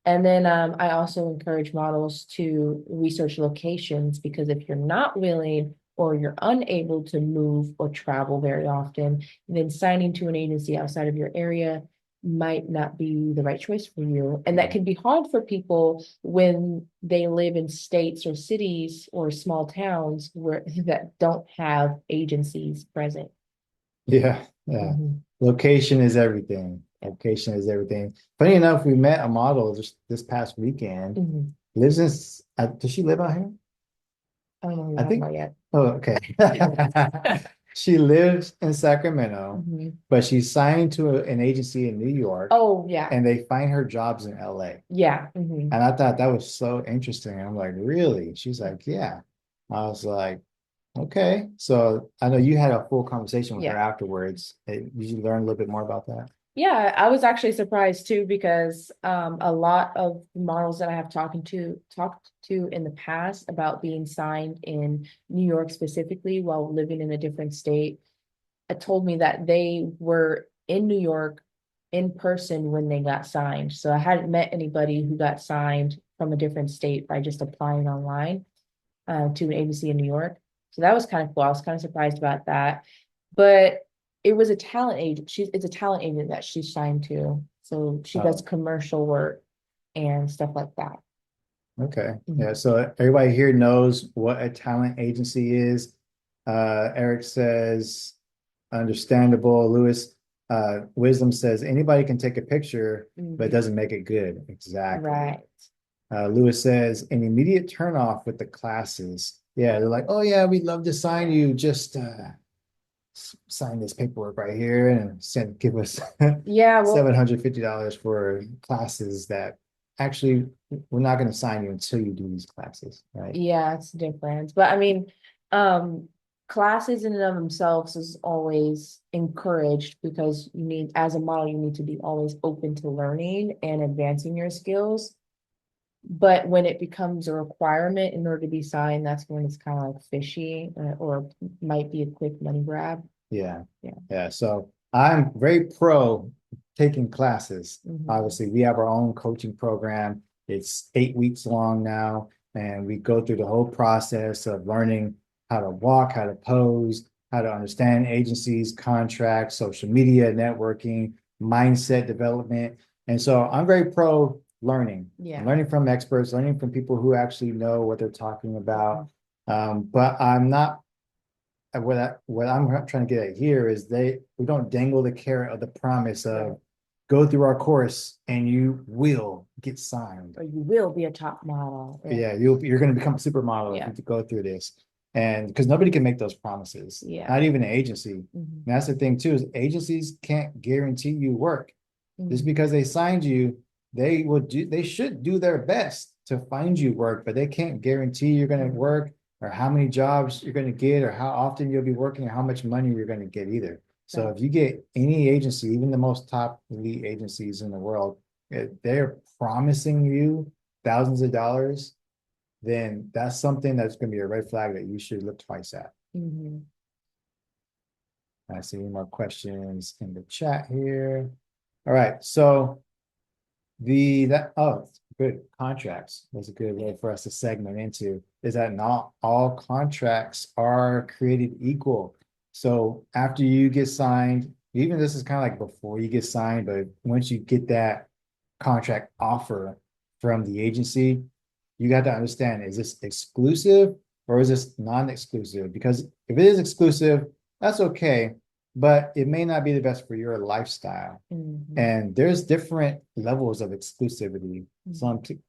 Speaker 2: And then I also encourage models to research locations because if you're not willing or you're unable to move or travel very often, then signing to an agency outside of your area might not be the right choice for you. And that can be hard for people when they live in states or cities or small towns where that don't have agencies present.
Speaker 1: Yeah, yeah.
Speaker 2: Mhm.
Speaker 1: Location is everything.
Speaker 2: Yeah.
Speaker 1: Location is everything. Funny enough, we met a model just this past weekend.
Speaker 2: Mhm.
Speaker 1: Lives in, does she live out here?
Speaker 2: I don't know who you're
Speaker 1: I
Speaker 2: talking
Speaker 1: think,
Speaker 2: about yet.
Speaker 1: oh, okay. She lives in Sacramento,
Speaker 2: Mhm.
Speaker 1: but she's signed to an agency in New York,
Speaker 2: Oh, yeah.
Speaker 1: and they find her jobs in LA.
Speaker 2: Yeah. Mhm.
Speaker 1: And I thought that was so interesting. I'm like, really? She's like, yeah. I was like, okay. So I know you had a full conversation with her
Speaker 2: Yeah.
Speaker 1: afterwards. Did you learn a little bit more about that?
Speaker 2: Yeah, I was actually surprised too because a lot of models that I have talked to in the past about being signed in New York specifically while living in a different state told me that they were in New York in person when they got signed. So I hadn't met anybody who got signed from a different state by just applying online to an agency in New York. So that was kind of cool. I was kind of surprised about that. But it was a talent agent. It's a talent agent that she's signed to. So she does
Speaker 1: Oh,
Speaker 2: commercial work and stuff like that.
Speaker 1: okay. Yeah,
Speaker 2: Mhm.
Speaker 1: so everybody here knows what a talent agency is. Eric says, understandable. Lewis, Wisdom says anybody can take a picture, but it
Speaker 2: Mhm.
Speaker 1: doesn't make it good. Exactly.
Speaker 2: Right.
Speaker 1: Lewis says an immediate turnoff with the classes. Yeah, they're like, oh yeah, we'd love to sign you. Just sign this paperwork right here and give us
Speaker 2: Yeah, well,
Speaker 1: $750 for classes that actually we're not going to sign you until you do these classes, right?
Speaker 2: yeah, it's different. But I mean, um, classes in and of themselves is always encouraged because you need, as a model, you need to be always open to learning and advancing your skills. But when it becomes a requirement in order to be signed, that's when it's kind of like fishy or might be a quick money grab.
Speaker 1: Yeah.
Speaker 2: Yeah.
Speaker 1: Yeah. So I'm very pro taking classes.
Speaker 2: Hmm.
Speaker 1: Obviously, we have our own coaching program. It's 8 weeks long now, and we go through the whole process of learning how to walk, how to pose, how to understand agencies, contracts, social media, networking, mindset development. And so I'm very pro learning,
Speaker 2: Yeah.
Speaker 1: learning from experts, learning from people who actually know what they're talking about. But I'm not what I'm trying to get at here is we don't dangle the carrot of the promise
Speaker 2: Right.
Speaker 1: of go through our course and you will get signed.
Speaker 2: Or you will be a top model. Yeah.
Speaker 1: Yeah, you're going to become a supermodel if
Speaker 2: Yeah.
Speaker 1: you go through this, and because nobody can make those promises,
Speaker 2: Yeah.
Speaker 1: not even an agency. And
Speaker 2: Hmm.
Speaker 1: that's the thing too is agencies can't guarantee you work just
Speaker 2: Hmm.
Speaker 1: because they signed you. They should do their best to find you work, but they can't guarantee you're going to work or how many jobs you're going to get or how often you'll be working or how much money you're going to get either. So
Speaker 2: Right.
Speaker 1: if you get any agency, even the most top elite agencies in the world, they're promising you thousands of dollars, then that's something that's going to be a red flag that you should look twice at.
Speaker 2: Hmm.
Speaker 1: I see any more questions in the chat here. All right, so good contracts. That's a good way for us to segment into is that not all contracts are created equal. So after you get signed, even this is kind of like before you get signed, but once you get that contract offer from the agency, you got to understand, is this exclusive or is this non-exclusive? Because if it is exclusive, that's okay, but it may not be the best for your lifestyle.
Speaker 2: Hmm.
Speaker 1: And there's different levels of exclusivity.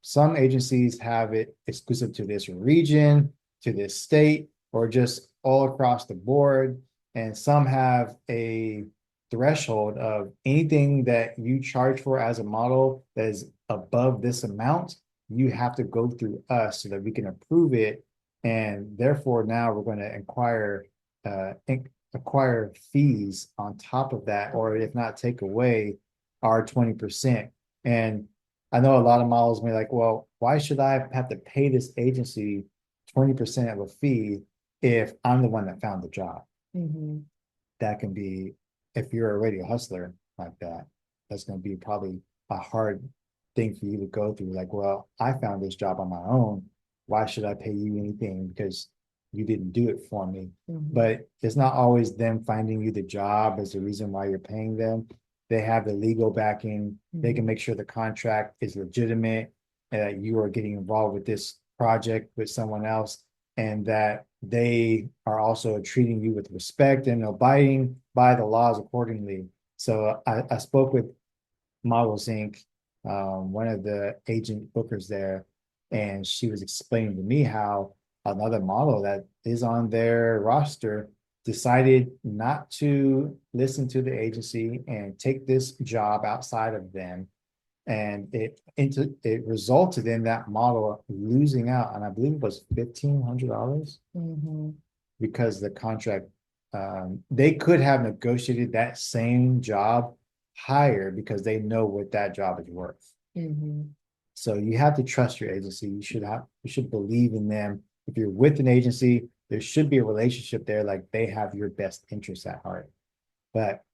Speaker 1: Some agencies have it exclusive to this region, to this state, or just all across the board. And some have a threshold of anything that you charge for as a model that is above this amount, you have to go through us so that we can approve it. And therefore, now we're going to acquire fees on top of that, or if not, take away our 20%. And I know a lot of models may be like, well, why should I have to pay this agency 20% of a fee if I'm the one that found the job?
Speaker 2: Hmm.
Speaker 1: That can be, if you're already a hustler like that, that's going to be probably a hard thing for you to go through. Like, well, I found this job on my own. Why should I pay you anything because you didn't do it for me?
Speaker 2: Hmm.
Speaker 1: But it's not always them finding you the job as the reason why you're paying them. They have the legal backing. They can
Speaker 2: Hmm.
Speaker 1: make sure the contract is legitimate and that you are getting involved with this project with someone else and that they are also treating you with respect and abiding by the laws accordingly. So I spoke with Models Inc., one of the agent bookers there, and she was explaining to me how another model that is on their roster decided not to listen to the agency and take this job outside of them, and it resulted in that model losing out, and I believe it was $1,500
Speaker 2: Hmm.
Speaker 1: because the contract they could have negotiated that same job hire because they know what that job is worth.
Speaker 2: Mhm.
Speaker 1: So you have to trust your agency. You should believe in them. If you're with an agency, there should be a relationship there, like they have your best interests at heart. But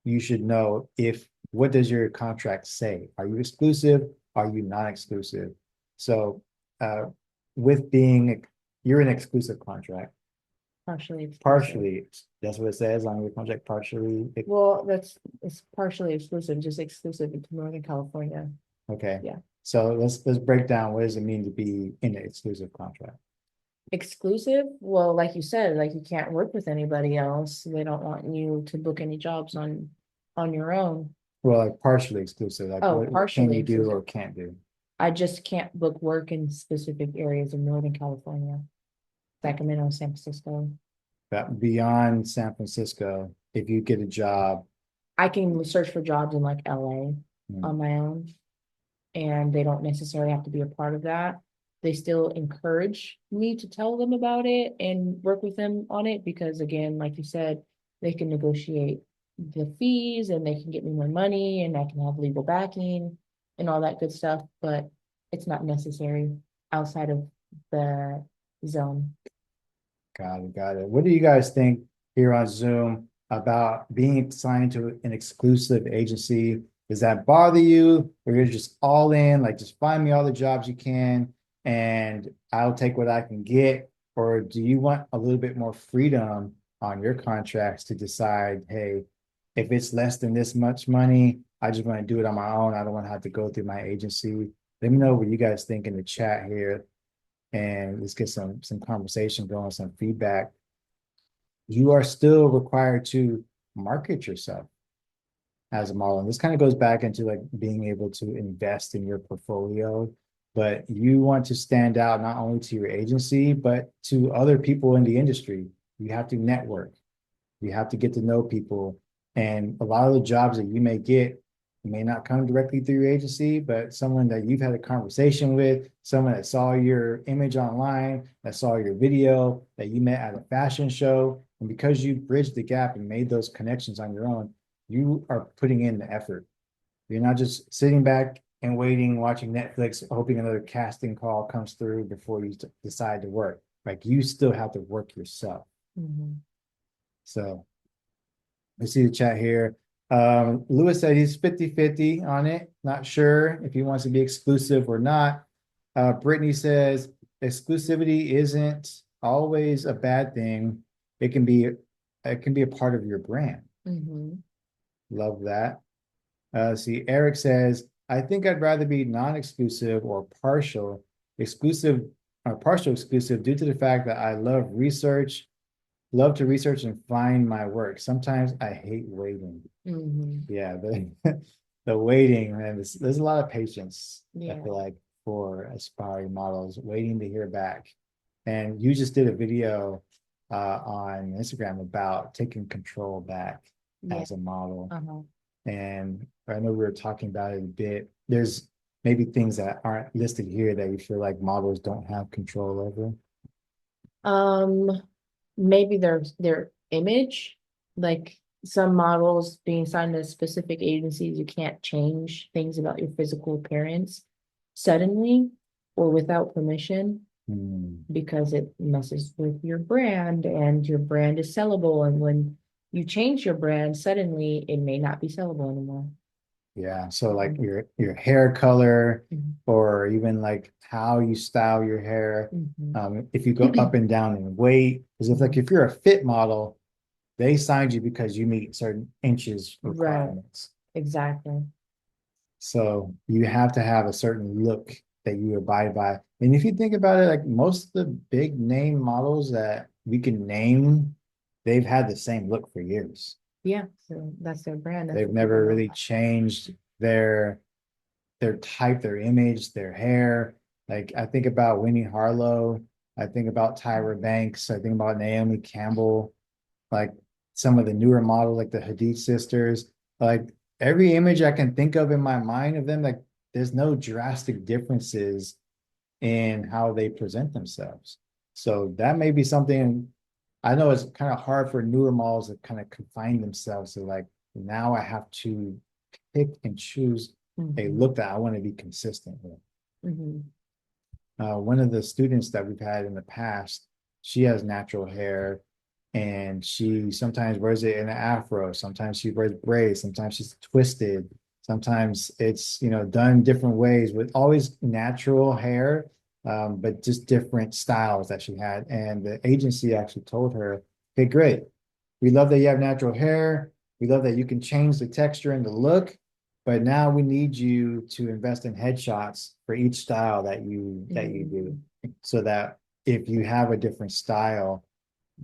Speaker 1: you should know if what does your contract say? Are you exclusive? Are you non-exclusive? So uh with being you're an exclusive contract,
Speaker 2: Partially exclusive.
Speaker 1: partially that's what it says on your contract, partially.
Speaker 2: Well, it's partially exclusive, just exclusive to Northern California.
Speaker 1: Okay.
Speaker 2: Yeah.
Speaker 1: So let's break down what does it mean to be in an exclusive contract.
Speaker 2: Exclusive, well, like you said, like you can't work with anybody else. They don't want you to book any jobs on your own.
Speaker 1: Well, like partially exclusive, like
Speaker 2: Oh,
Speaker 1: what can
Speaker 2: partially
Speaker 1: you do
Speaker 2: exclusive.
Speaker 1: or can't do?
Speaker 2: I just can't book work in specific areas of Northern California, Sacramento, San Francisco.
Speaker 1: But beyond San Francisco, if you get a job,
Speaker 2: I can search for jobs in like LA
Speaker 1: hmm,
Speaker 2: on my own, and they don't necessarily have to be a part of that. They still encourage me to tell them about it and work with them on it because, again, like you said, they can negotiate the fees and they can get me more money and I can have legal backing and all that good stuff, but it's not necessary outside of the zone.
Speaker 1: got it, got it. What do you guys think here on Zoom about being signed to an exclusive agency? Does that bother you? Or you're just all in, like just find me all the jobs you can and I'll take what I can get? Or do you want a little bit more freedom on your contracts to decide, hey, if it's less than this much money, I just want to do it on my own. I don't want to have to go through my agency. Let me know what you guys think in the chat here and let's get some conversation going, some feedback. You are still required to market yourself as a model. And this kind of goes back into like being able to invest in your portfolio, but you want to stand out not only to your agency, but to other people in the industry. You have to network. You have to get to know people. And a lot of the jobs that you may get may not come directly through your agency, but someone that you've had a conversation with, someone that saw your image online, that saw your video, that you met at a fashion show. And because you bridged the gap and made those connections on your own, you are putting in the effort. You're not just sitting back and waiting, watching Netflix, hoping another casting call comes through before you decide to work. Like you still have to work yourself.
Speaker 2: Mhm.
Speaker 1: So I see the chat here. Lewis said he's 50-50 on it. Not sure if he wants to be exclusive or not. Brittany says exclusivity isn't always a bad thing. It can be a part of your brand.
Speaker 2: Mhm.
Speaker 1: Love that. See, Eric says, I think I'd rather be non-exclusive or exclusive partial exclusive due to the fact that I love to research and find my work. Sometimes I hate waiting.
Speaker 2: Mhm.
Speaker 1: Yeah, the waiting, man, there's a lot of patience, I
Speaker 2: Yeah.
Speaker 1: feel like, for aspiring models waiting to hear back. And you just did a video on Instagram about taking control back
Speaker 2: Yeah.
Speaker 1: as a model.
Speaker 2: Uh-huh.
Speaker 1: And I know we were talking about it a bit. There's maybe things that aren't listed here that you feel like models don't have control over.
Speaker 2: Um, maybe their image, like some models being signed to specific agencies, you can't change things about your physical appearance suddenly or without permission
Speaker 1: Hmm.
Speaker 2: because it messes with your brand and your brand is sellable. And when you change your brand, suddenly it may not be sellable anymore.
Speaker 1: Yeah, so like
Speaker 2: Mhm.
Speaker 1: your hair color
Speaker 2: Mhm.
Speaker 1: or even like how you style your hair.
Speaker 2: Mhm.
Speaker 1: If you go up and down in weight, because if you're a fit model, they signed you because you meet certain inches
Speaker 2: Right,
Speaker 1: requirements.
Speaker 2: exactly.
Speaker 1: So you have to have a certain look that you abide by. And if you think about it, like most of the big name models that we can name, they've had the same look for years.
Speaker 2: Yeah, so that's their brand. That's
Speaker 1: They've
Speaker 2: what people
Speaker 1: never
Speaker 2: know
Speaker 1: really
Speaker 2: about.
Speaker 1: changed their type, their image, their hair. Like I think about Winnie Harlow, I think about Tyra Banks, I think about Naomi Campbell, like some of the newer models, like the Hadid sisters. Like every image I can think of in my mind of them, like there's no drastic differences in how they present themselves. So that may be something I know it's kind of hard for newer models to kind of confine themselves to like now I have to pick and choose a
Speaker 2: Mhm.
Speaker 1: look that I want to be consistent with.
Speaker 2: Mhm.
Speaker 1: One of the students that we've had in the past, she has natural hair and she sometimes wears it in an afro. Sometimes she wears braids. Sometimes she's twisted. Sometimes it's, done different ways with always natural hair, but just different styles that she had. And the agency actually told her, okay, great. We love that you have natural hair. We love that you can change the texture and the look, but now we need you to invest in headshots for each style that you do,
Speaker 2: Mhm.
Speaker 1: so that if you have a different style,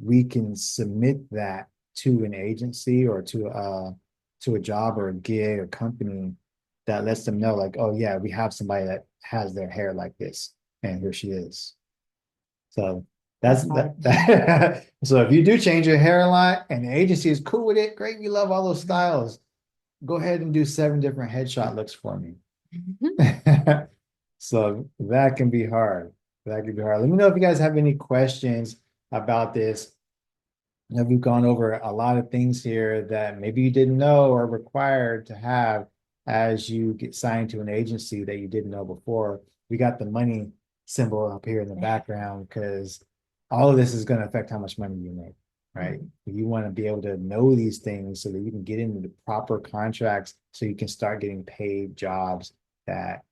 Speaker 1: we can submit that to an agency or to a job or a gig or company that lets them know, like, oh yeah, we have somebody that has their hair like this, and here she is. So
Speaker 2: That's
Speaker 1: that's
Speaker 2: hard.
Speaker 1: that. So if you do change your hair a lot and the agency is cool with it, great. We love all those styles. Go ahead and do 7 different headshot looks for me. So that can be hard. That can be hard. Let me know if you guys have any questions about this. We've gone over a lot of things here that maybe you didn't know or required to have as you get signed to an agency that you didn't know before. We got the money symbol up here in the background because all of this is going to affect how much money you make, right? You want to be able to know these things so that you can get into the proper contracts so you can start getting paid jobs that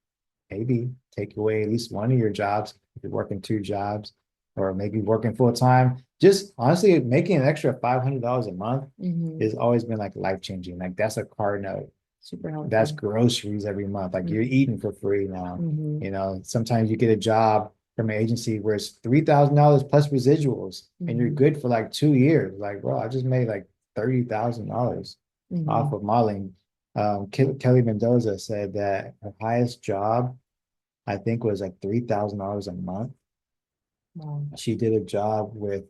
Speaker 1: maybe take away at least one of your jobs if you're working 2 jobs, or maybe working full time. Just honestly, making an extra $500 a month
Speaker 2: Mhm.
Speaker 1: has always been like life changing. Like that's a car note.
Speaker 2: Super
Speaker 1: That's
Speaker 2: helpful.
Speaker 1: groceries every month. Like you're
Speaker 2: Mhm.
Speaker 1: eating for free now.
Speaker 2: Mhm.
Speaker 1: Sometimes you get a job from an agency where it's $3,000 plus residuals, and you're
Speaker 2: Mhm.
Speaker 1: good for like 2 years. Like, bro, I just made like $30,000 off
Speaker 2: Mhm.
Speaker 1: of modeling. Kelly Mendoza said that her highest job, I think, was like $3,000 a month.
Speaker 2: Wow.
Speaker 1: She did a job with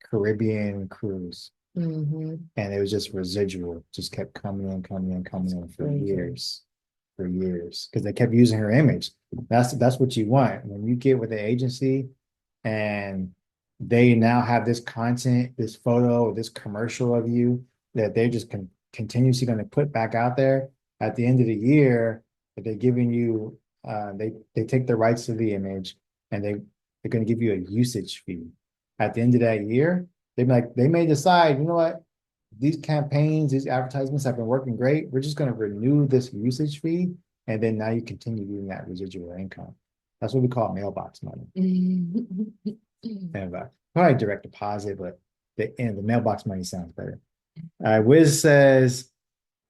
Speaker 1: Caribbean cruise,
Speaker 2: Mhm.
Speaker 1: and it was just residual, just kept coming in, coming in, coming
Speaker 2: That's
Speaker 1: in
Speaker 2: crazy.
Speaker 1: for years, because they kept using her image. That's what you want when you get with the agency, and they now have this content, this photo, this commercial of you that they're just continuously going to put back out there. At the end of the year, that they're giving you, they take the rights to the image, and they're going to give you a usage fee. At the end of that year, they may decide, you know what, these campaigns, these advertisements have been working great. We're just going to renew this usage fee, and then now you continue doing that residual income. That's what we call mailbox money. And probably direct deposit, but the mailbox money sounds better. Wiz says,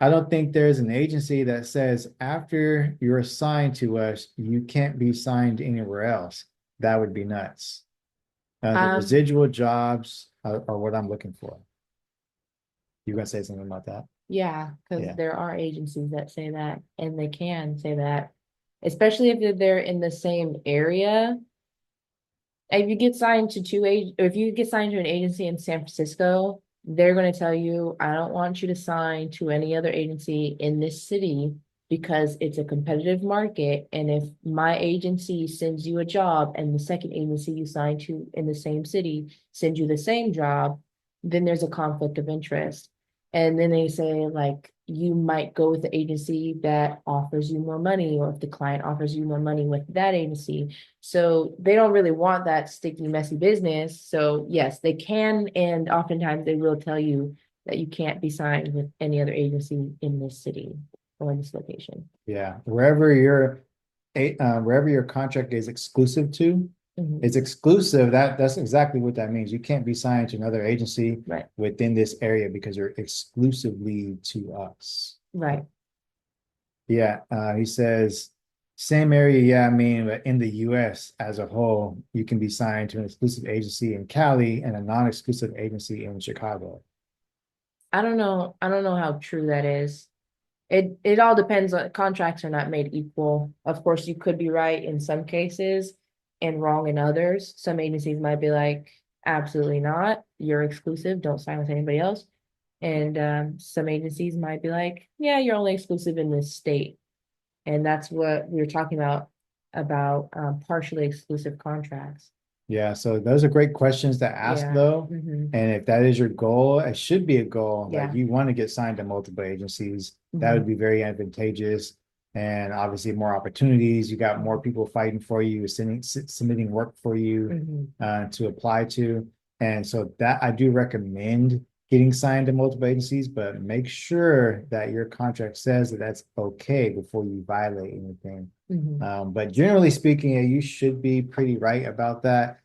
Speaker 1: I don't think there's an agency that says after you're assigned to us, you can't be signed anywhere else. That would be nuts. The
Speaker 2: Um,
Speaker 1: residual jobs are what I'm looking for. You gonna say something about that?
Speaker 2: yeah, because
Speaker 1: Yeah.
Speaker 2: there are agencies that say that, and they can say that, especially if they're in the same area. If you get signed to if you get signed to an agency in San Francisco, they're going to tell you, I don't want you to sign to any other agency in this city because it's a competitive market. And if my agency sends you a job and the second agency you sign to in the same city sends you the same job, then there's a conflict of interest. And then they say, like, you might go with the agency that offers you more money, or if the client offers you more money with that agency. So they don't really want that sticky, messy business. So yes, they can, and oftentimes they will tell you that you can't be signed with any other agency in this city or in this location.
Speaker 1: Yeah, wherever your contract is exclusive to,
Speaker 2: Mhm.
Speaker 1: it's exclusive. That's exactly what that means. You can't be signed to another agency
Speaker 2: Right,
Speaker 1: within this area because you're exclusively to us.
Speaker 2: right.
Speaker 1: Yeah, he says same area. Yeah, I mean, but in the U.S. as a whole, you can be signed to an exclusive agency in Cali and a non-exclusive agency in Chicago.
Speaker 2: I don't know. I don't know how true that is. It all depends on, contracts are not made equal. Of course, you could be right in some cases and wrong in others. Some agencies might be like, absolutely not. You're exclusive. Don't sign with anybody else. And some agencies might be like, yeah, you're only exclusive in this state. And that's what we were talking about partially exclusive contracts.
Speaker 1: Yeah, so those are great questions to ask
Speaker 2: Yeah.
Speaker 1: though. And if that is your goal, it should be a goal. Like
Speaker 2: Yeah.
Speaker 1: you want to get signed to multiple agencies. That would
Speaker 2: Mhm.
Speaker 1: be very advantageous. And obviously more opportunities. You got more
Speaker 2: Mhm.
Speaker 1: people fighting for you, submitting work for you
Speaker 2: Mhm.
Speaker 1: to apply to. And so that I do recommend getting signed to multiple agencies, but make sure that your contract says that that's okay before you violate anything.
Speaker 2: Mhm.
Speaker 1: But generally speaking, yeah, you should be pretty right about that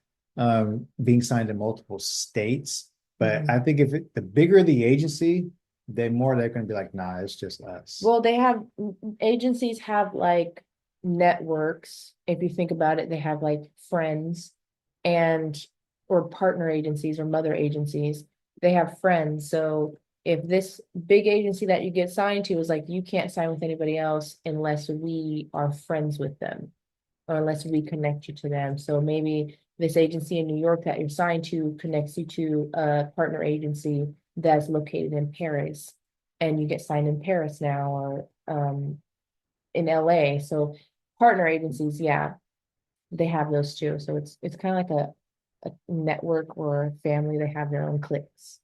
Speaker 1: being signed in multiple states. But I
Speaker 2: Mhm.
Speaker 1: think the bigger the agency, the more they're going to be like, nah, it's just us.
Speaker 2: Well, they have agencies have like networks. If you think about it, they have like friends and or partner agencies or mother agencies. They have friends. So if this big agency that you get signed to is like, you can't sign with anybody else unless we are friends with them or unless we connect you to them. So maybe this agency in New York that you're signed to connects you to a partner agency that's located in Paris, and you get signed in Paris now or in LA. So partner agencies, yeah, they have those too. So it's kind of like a network or a family. They have their own cliques.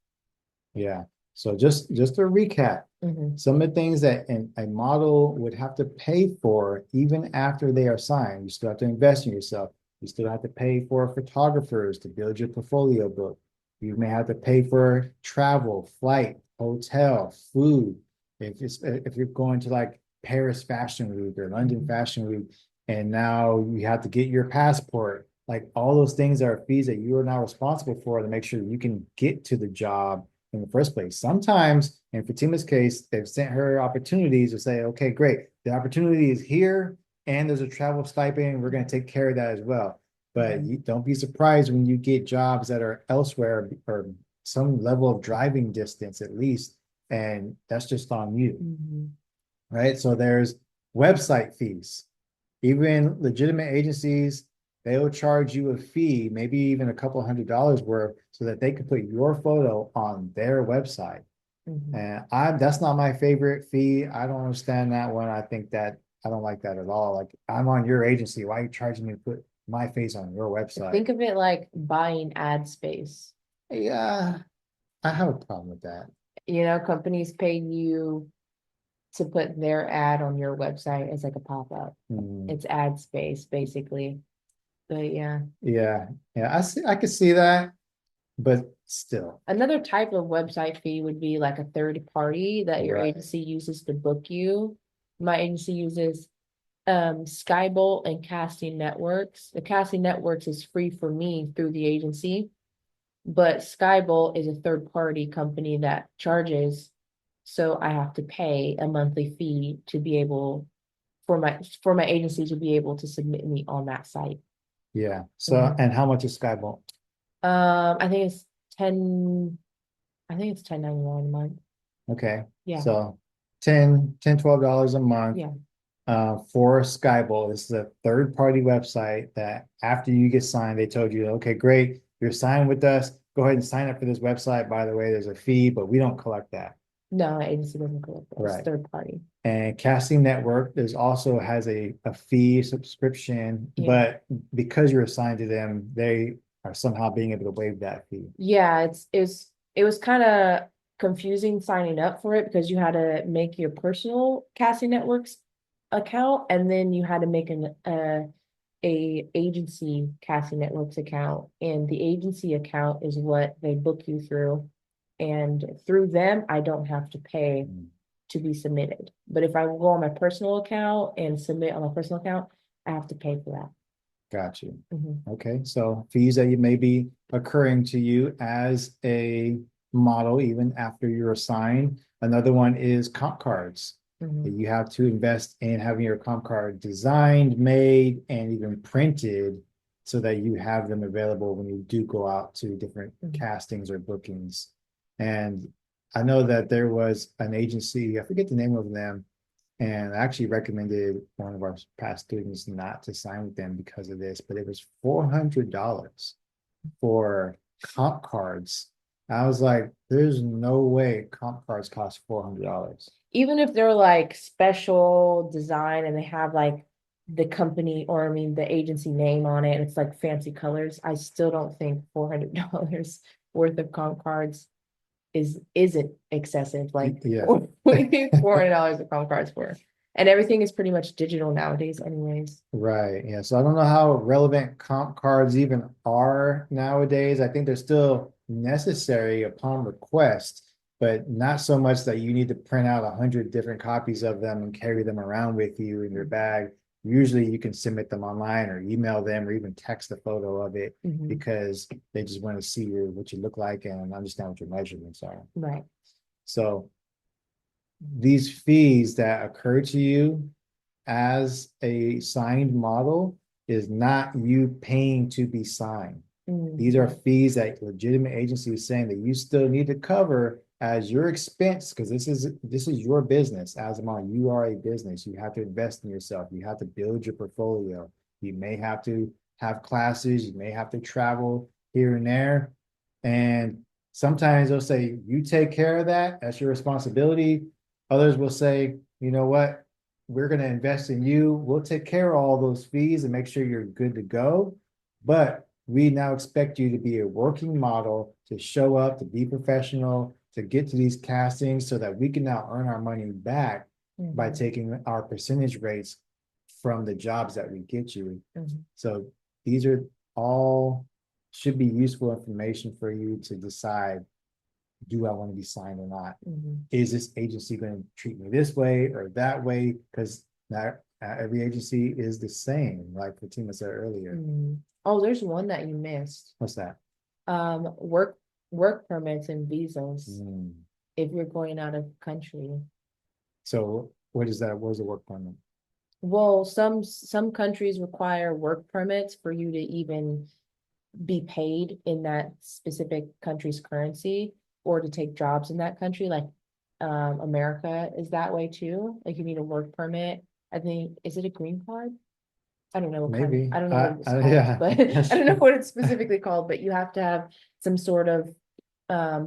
Speaker 1: Yeah. So just to recap,
Speaker 2: Hmm.
Speaker 1: some of the things that a model would have to pay for even after they are signed, you still have to invest in yourself. You still have to pay for photographers to build your portfolio book. You may have to pay for travel, flight, hotel, food. If you're going to like Paris Fashion Week or London
Speaker 2: Hmm.
Speaker 1: Fashion Week, and now you have to get your passport, like all those things are fees that you are now responsible for to make sure that you can get to the job in the first place. Sometimes, in Fatima's case, they've sent her opportunities to say, okay, great, the opportunity is here and there's a travel stipend. We're going to take care of that as well. But
Speaker 2: Hmm.
Speaker 1: you don't be surprised when you get jobs that are elsewhere or some level of driving distance at least. And that's just on you,
Speaker 2: Hmm.
Speaker 1: right? So there's website fees. Even legitimate agencies, they will charge you a fee, maybe even a couple $100 worth, so that they can put your photo on their website.
Speaker 2: Hmm.
Speaker 1: And that's not my favorite fee. I don't understand that one. I think that I don't like that at all. Like I'm on your agency. Why are you charging me to put my face on your website?
Speaker 2: Think of it like buying ad space.
Speaker 1: Yeah, I have a problem with that.
Speaker 2: Companies pay you to put their ad on your website as like a pop-up.
Speaker 1: Hmm.
Speaker 2: It's ad space basically. But yeah.
Speaker 1: Yeah, yeah, I could see that, but still,
Speaker 2: Another type of website fee would be like a third party that your
Speaker 1: right.
Speaker 2: agency uses to book you. My agency uses Skybolt and Casting Networks. The Casting Networks is free for me through the agency, but Skybolt is a third party company that charges, so I have to pay a monthly fee to be able for my agency to be able to submit me on that site.
Speaker 1: Yeah. So,
Speaker 2: Mhm.
Speaker 1: and how much is Skybolt?
Speaker 2: I think it's 10, I think it's 10.99 a month.
Speaker 1: Okay.
Speaker 2: Yeah,
Speaker 1: So $12 a month
Speaker 2: yeah.
Speaker 1: for Skybolt. This is a third party website that after you get signed, they told you, okay, great, you're signed with us. Go ahead and sign up for this website. By the way, there's a fee, but we don't collect that.
Speaker 2: No, agency doesn't collect that. It's
Speaker 1: Right.
Speaker 2: third party.
Speaker 1: And Casting Network there's also has a fee subscription,
Speaker 2: Yeah.
Speaker 1: but because you're assigned to them, they are somehow being able to waive that fee.
Speaker 2: Yeah, it was kind of confusing signing up for it because you had to make your personal Casting Networks account and then you had to make a agency Casting Networks account, and the agency account is what they book you through, and through them I don't have to pay
Speaker 1: Mm.
Speaker 2: to be submitted. But if I go on my personal account and submit on my personal account, I have to pay for that.
Speaker 1: Got you.
Speaker 2: Hmm.
Speaker 1: Okay, so fees that you may be occurring to you as a model even after you're assigned. Another one is comp cards.
Speaker 2: Hmm.
Speaker 1: You have to invest in having your comp card designed, made, and even printed so that you have them available when you do go out to different
Speaker 2: Hmm.
Speaker 1: castings or bookings. And I know that there was an agency, I forget the name of them, and I actually recommended one of our past students not to sign with them because of this, but it was $400 for comp cards. I was like, there's no way comp cards cost $400.
Speaker 2: Even if they're like special design and they have like the company, or I mean the agency name on it, and it's like fancy colors, I still don't think $400 worth of comp cards isn't excessive. Like
Speaker 1: Yeah,
Speaker 2: what do you need $400 of comp cards for? And everything is pretty much digital nowadays, anyways.
Speaker 1: right. Yeah. So I don't know how relevant comp cards even are nowadays. I think they're still necessary upon request, but not so much that you need to print out 100 different copies of them and carry them around with you in your bag. Usually you can submit them online or email them or even text a photo of it
Speaker 2: Mhm.
Speaker 1: because they just want to see what you look like and understand what your measurements are.
Speaker 2: Right.
Speaker 1: So these fees that occur to you as a signed model is not you paying to be signed. These are
Speaker 2: Mhm.
Speaker 1: fees that legitimate agency is saying that you still need to cover as your expense because this is your business. As a model, you are a business. You have to invest in yourself. You have to build your portfolio. You may have to have classes. You may have to travel here and there. And sometimes they'll say, you take care of that. That's your responsibility. Others will say, you know what? We're going to invest in you. We'll take care of all those fees and make sure you're good to go. But we now expect you to be a working model, to show up, to be professional, to get to these castings so that we can now earn our money back by
Speaker 2: Mhm.
Speaker 1: taking our percentage rates from the jobs that we get you.
Speaker 2: Mhm.
Speaker 1: So these are all should be useful information for you to decide, do I want to be signed or not?
Speaker 2: Mhm.
Speaker 1: Is this agency going to treat me this way or that way? Because not every agency is the same, like Fatima said earlier.
Speaker 2: Mhm. Oh, there's one that you missed.
Speaker 1: What's that?
Speaker 2: Work permits and visas
Speaker 1: Hmm.
Speaker 2: if you're going out of country.
Speaker 1: So what is that? What is the work permit?
Speaker 2: Well, some countries require work permits for you to even be paid in that specific country's currency or to take jobs in that country. Like America is that way too. Like you need a work permit. I think, is it a green card? I don't know what kind,
Speaker 1: Maybe.
Speaker 2: I don't know what it's called,
Speaker 1: Yeah,
Speaker 2: but I
Speaker 1: that's
Speaker 2: don't know
Speaker 1: true.
Speaker 2: what it's specifically called, but you have to have some sort of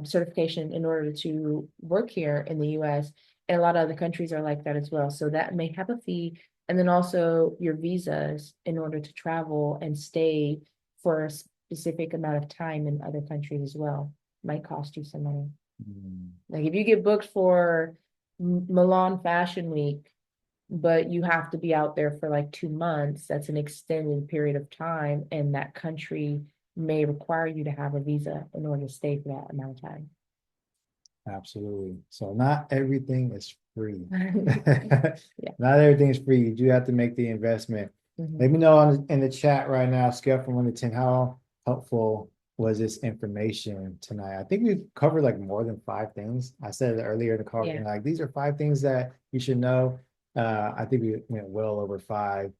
Speaker 2: certification in order to work here in the US. And a lot of other countries are like that as well. So that may have a fee. And then also your visas in order to travel and stay for a specific amount of time in other countries as well might cost you some money.
Speaker 1: Hmm.
Speaker 2: Like if you get booked for Milan Fashion Week, but you have to be out there for like 2 months. That's an extended period of time, and that country may require you to have a visa in order to stay for that amount of time.
Speaker 1: Absolutely. So not everything is free.
Speaker 2: Yeah.
Speaker 1: Not everything is free. You do have to make the investment. Let
Speaker 2: Mhm.
Speaker 1: me know in the chat right now, scale from 1 to 10, how helpful was this information tonight? I think we've covered like more than 5 things. I said it earlier in the call,
Speaker 2: Yeah.
Speaker 1: like these are 5 things that you should know. I think we went well over 5.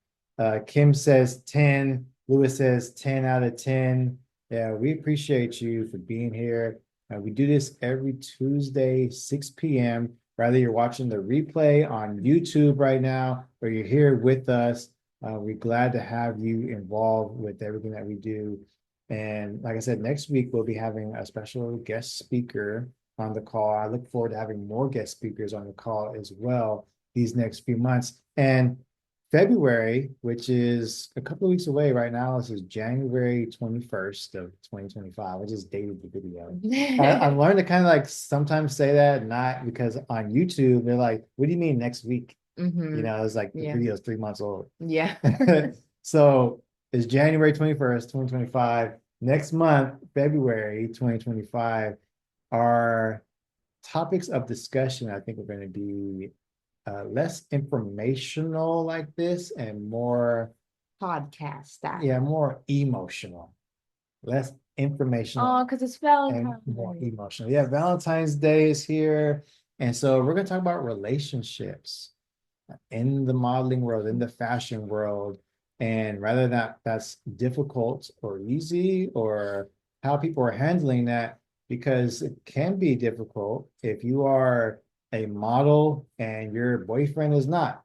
Speaker 1: Kim says 10. Lewis says 10 out of 10. Yeah, we appreciate you for being here. We do this every Tuesday, 6 p.m. Whether you're watching the replay on YouTube right now or you're here with us, we're glad to have you involved with everything that we do. And like I said, next week we'll be having a special guest speaker on the call. I look forward to having more guest speakers on the call as well these next few months. And February, which is a couple of weeks away right now, this is January 21st of 2025. I just dated the video. I've learned to kind of like sometimes say that, not because on YouTube, they're like, what do you mean next week?
Speaker 2: Hmm.
Speaker 1: It's like the
Speaker 2: Yeah.
Speaker 1: video is 3 months old.
Speaker 2: Yeah.
Speaker 1: So it's January 21st, 2025. Next month, February 2025, our topics of discussion, I think, are going to be less informational like this and more,
Speaker 2: Podcast
Speaker 1: yeah,
Speaker 2: style.
Speaker 1: more emotional, less informational
Speaker 2: Oh, because it's
Speaker 1: and more
Speaker 2: Valentine's.
Speaker 1: emotional. Yeah, Valentine's Day is here. And so we're going to talk about relationships in the modeling world, in the fashion world. And rather that that's difficult or easy or how people are handling that, because it can be difficult if you are a model and your boyfriend is not.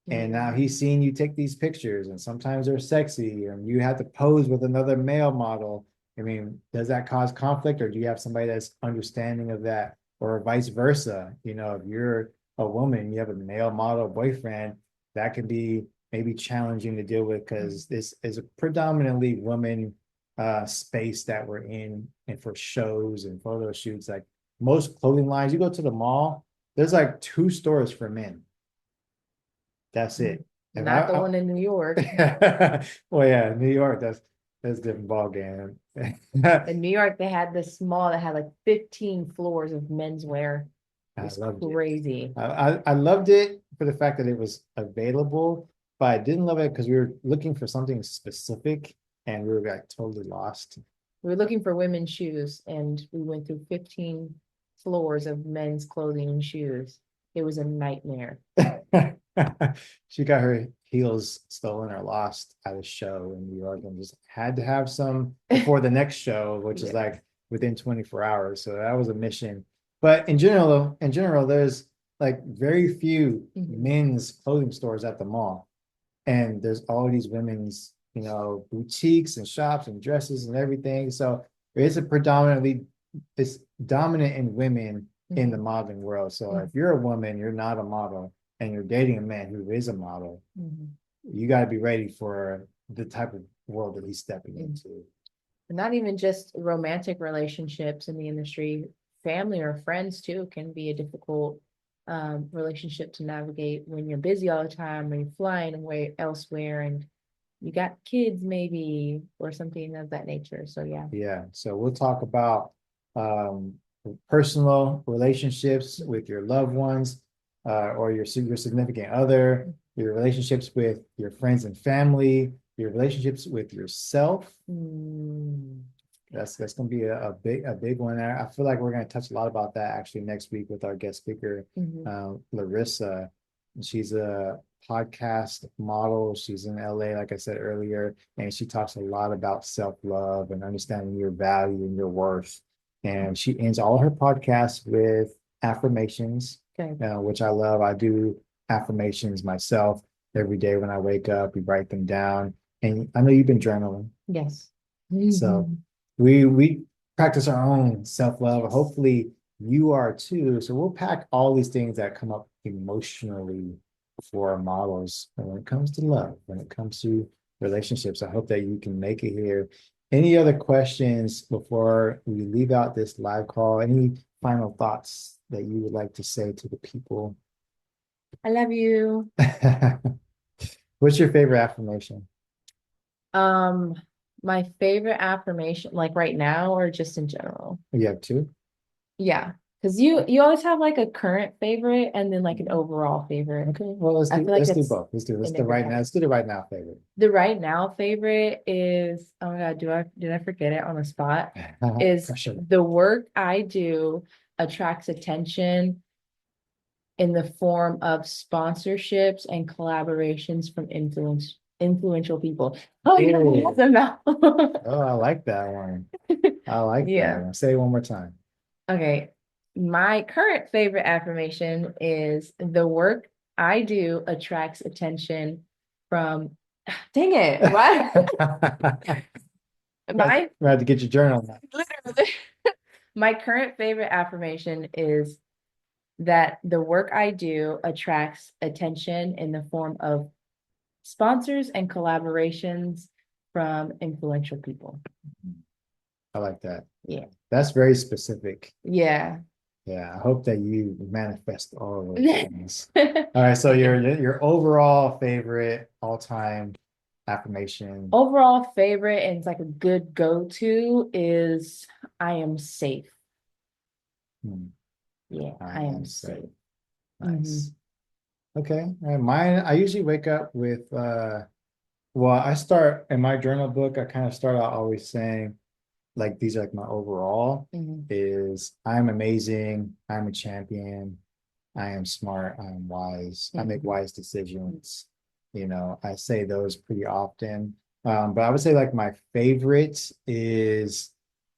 Speaker 1: And now
Speaker 2: Mhm.
Speaker 1: he's seeing you take these pictures and sometimes they're sexy and you have to pose with another male model. I mean, does that cause conflict or do you have somebody that's understanding of that or vice versa? If you're a woman, you have a male model boyfriend, that could be maybe challenging to deal with because this is a predominantly woman space that we're in, and for shows and photo shoots, like most clothing lines, you go to the mall, there's like two stores for men. That's it. If
Speaker 2: Not the one in New York.
Speaker 1: well, yeah, New York, that's a different ball game.
Speaker 2: In New York, they had this mall that had like 15 floors of menswear. It
Speaker 1: I
Speaker 2: was
Speaker 1: loved it.
Speaker 2: crazy.
Speaker 1: I loved it for the fact that it was available, but I didn't love it because we were looking for something specific and we were like totally lost.
Speaker 2: We were looking for women's shoes and we went through 15 floors of men's clothing and shoes. It was a nightmare.
Speaker 1: She got her heels stolen or lost at a show in New York and just had to have some before the next show, which is
Speaker 2: Yeah.
Speaker 1: like within 24 hours. So that was a mission. But in general, there's like very few
Speaker 2: Mhm.
Speaker 1: men's clothing stores at the mall. And there's all these women's, boutiques and shops and dresses and everything. So it's a predominantly it's dominant in women in the
Speaker 2: Mhm.
Speaker 1: modeling world. So
Speaker 2: Mhm.
Speaker 1: if you're a woman, you're not a model, and you're dating a man who is a model,
Speaker 2: Mhm.
Speaker 1: you got to be ready for the type of world that he's stepping
Speaker 2: Mhm.
Speaker 1: into.
Speaker 2: Not even just romantic relationships in the industry, family or friends too can be a difficult relationship to navigate when you're busy all the time, when you're flying away elsewhere and you got kids maybe or something of that nature. So yeah.
Speaker 1: Yeah. So we'll talk about um, personal relationships with your loved ones, or your significant other, your relationships with your friends and family, your relationships with yourself.
Speaker 2: Mm,
Speaker 1: That's going to be a big one. I feel like we're going to touch a lot about that actually next week with our guest speaker,
Speaker 2: mhm,
Speaker 1: Larissa. She's a podcast model. She's in LA, like I said earlier, and she talks a lot about self-love and understanding your value and your worth. And she ends all her podcasts with affirmations,
Speaker 2: okay.
Speaker 1: which I love. I do affirmations myself every day when I wake up. We write them down. And I know you've been journaling.
Speaker 2: Yes.
Speaker 1: So
Speaker 2: Mhm.
Speaker 1: we practice our own self-love. Hopefully you are too. So we'll pack all these things that come up emotionally for our models. And when it comes to love, when it comes to relationships, I hope that you can make it here. Any other questions before we leave out this live call? Any final thoughts that you would like to say to the people?
Speaker 2: I love you.
Speaker 1: What's your favorite affirmation?
Speaker 2: Um, my favorite affirmation, like right now or just in general.
Speaker 1: You have two?
Speaker 2: Yeah, because you always have like a current favorite and then like an overall favorite.
Speaker 1: Okay, well let's
Speaker 2: I
Speaker 1: do
Speaker 2: feel like
Speaker 1: let's do
Speaker 2: it's
Speaker 1: both. Let's
Speaker 2: it
Speaker 1: do
Speaker 2: never
Speaker 1: right now.
Speaker 2: has.
Speaker 1: Let's do the right now favorite.
Speaker 2: The right now favorite is, oh my God, did I forget it on the spot? Is
Speaker 1: Pressure.
Speaker 2: the work I do attracts attention in the form of sponsorships and collaborations from influential people. Oh my God,
Speaker 1: Ooh.
Speaker 2: that's a mouth.
Speaker 1: Oh, I like that one. I like that
Speaker 2: Yeah.
Speaker 1: one. Say it one more time.
Speaker 2: Okay. My current favorite affirmation is the work I do attracts attention from, dang it, what? My
Speaker 1: We have to get your journal now.
Speaker 2: literally, my current favorite affirmation is that the work I do attracts attention in the form of sponsors and collaborations from influential people.
Speaker 1: I like that.
Speaker 2: Yeah.
Speaker 1: That's very specific.
Speaker 2: Yeah.
Speaker 1: Yeah, I hope that you manifest all of those things. All right, so your overall favorite all-time affirmation.
Speaker 2: Overall favorite and it's like a good go-to is I am safe.
Speaker 1: Hmm,
Speaker 2: Yeah,
Speaker 1: I
Speaker 2: I am
Speaker 1: am safe.
Speaker 2: safe.
Speaker 1: Nice. Okay. All right, mine, I usually wake up with well, I start in my journal book, I kind of start out always saying, like, these are like my overall
Speaker 2: Mhm.
Speaker 1: is I'm amazing, I'm a champion, I am smart, I am wise, I make
Speaker 2: Mhm.
Speaker 1: wise decisions. I say those pretty often. But I would say like my favorite is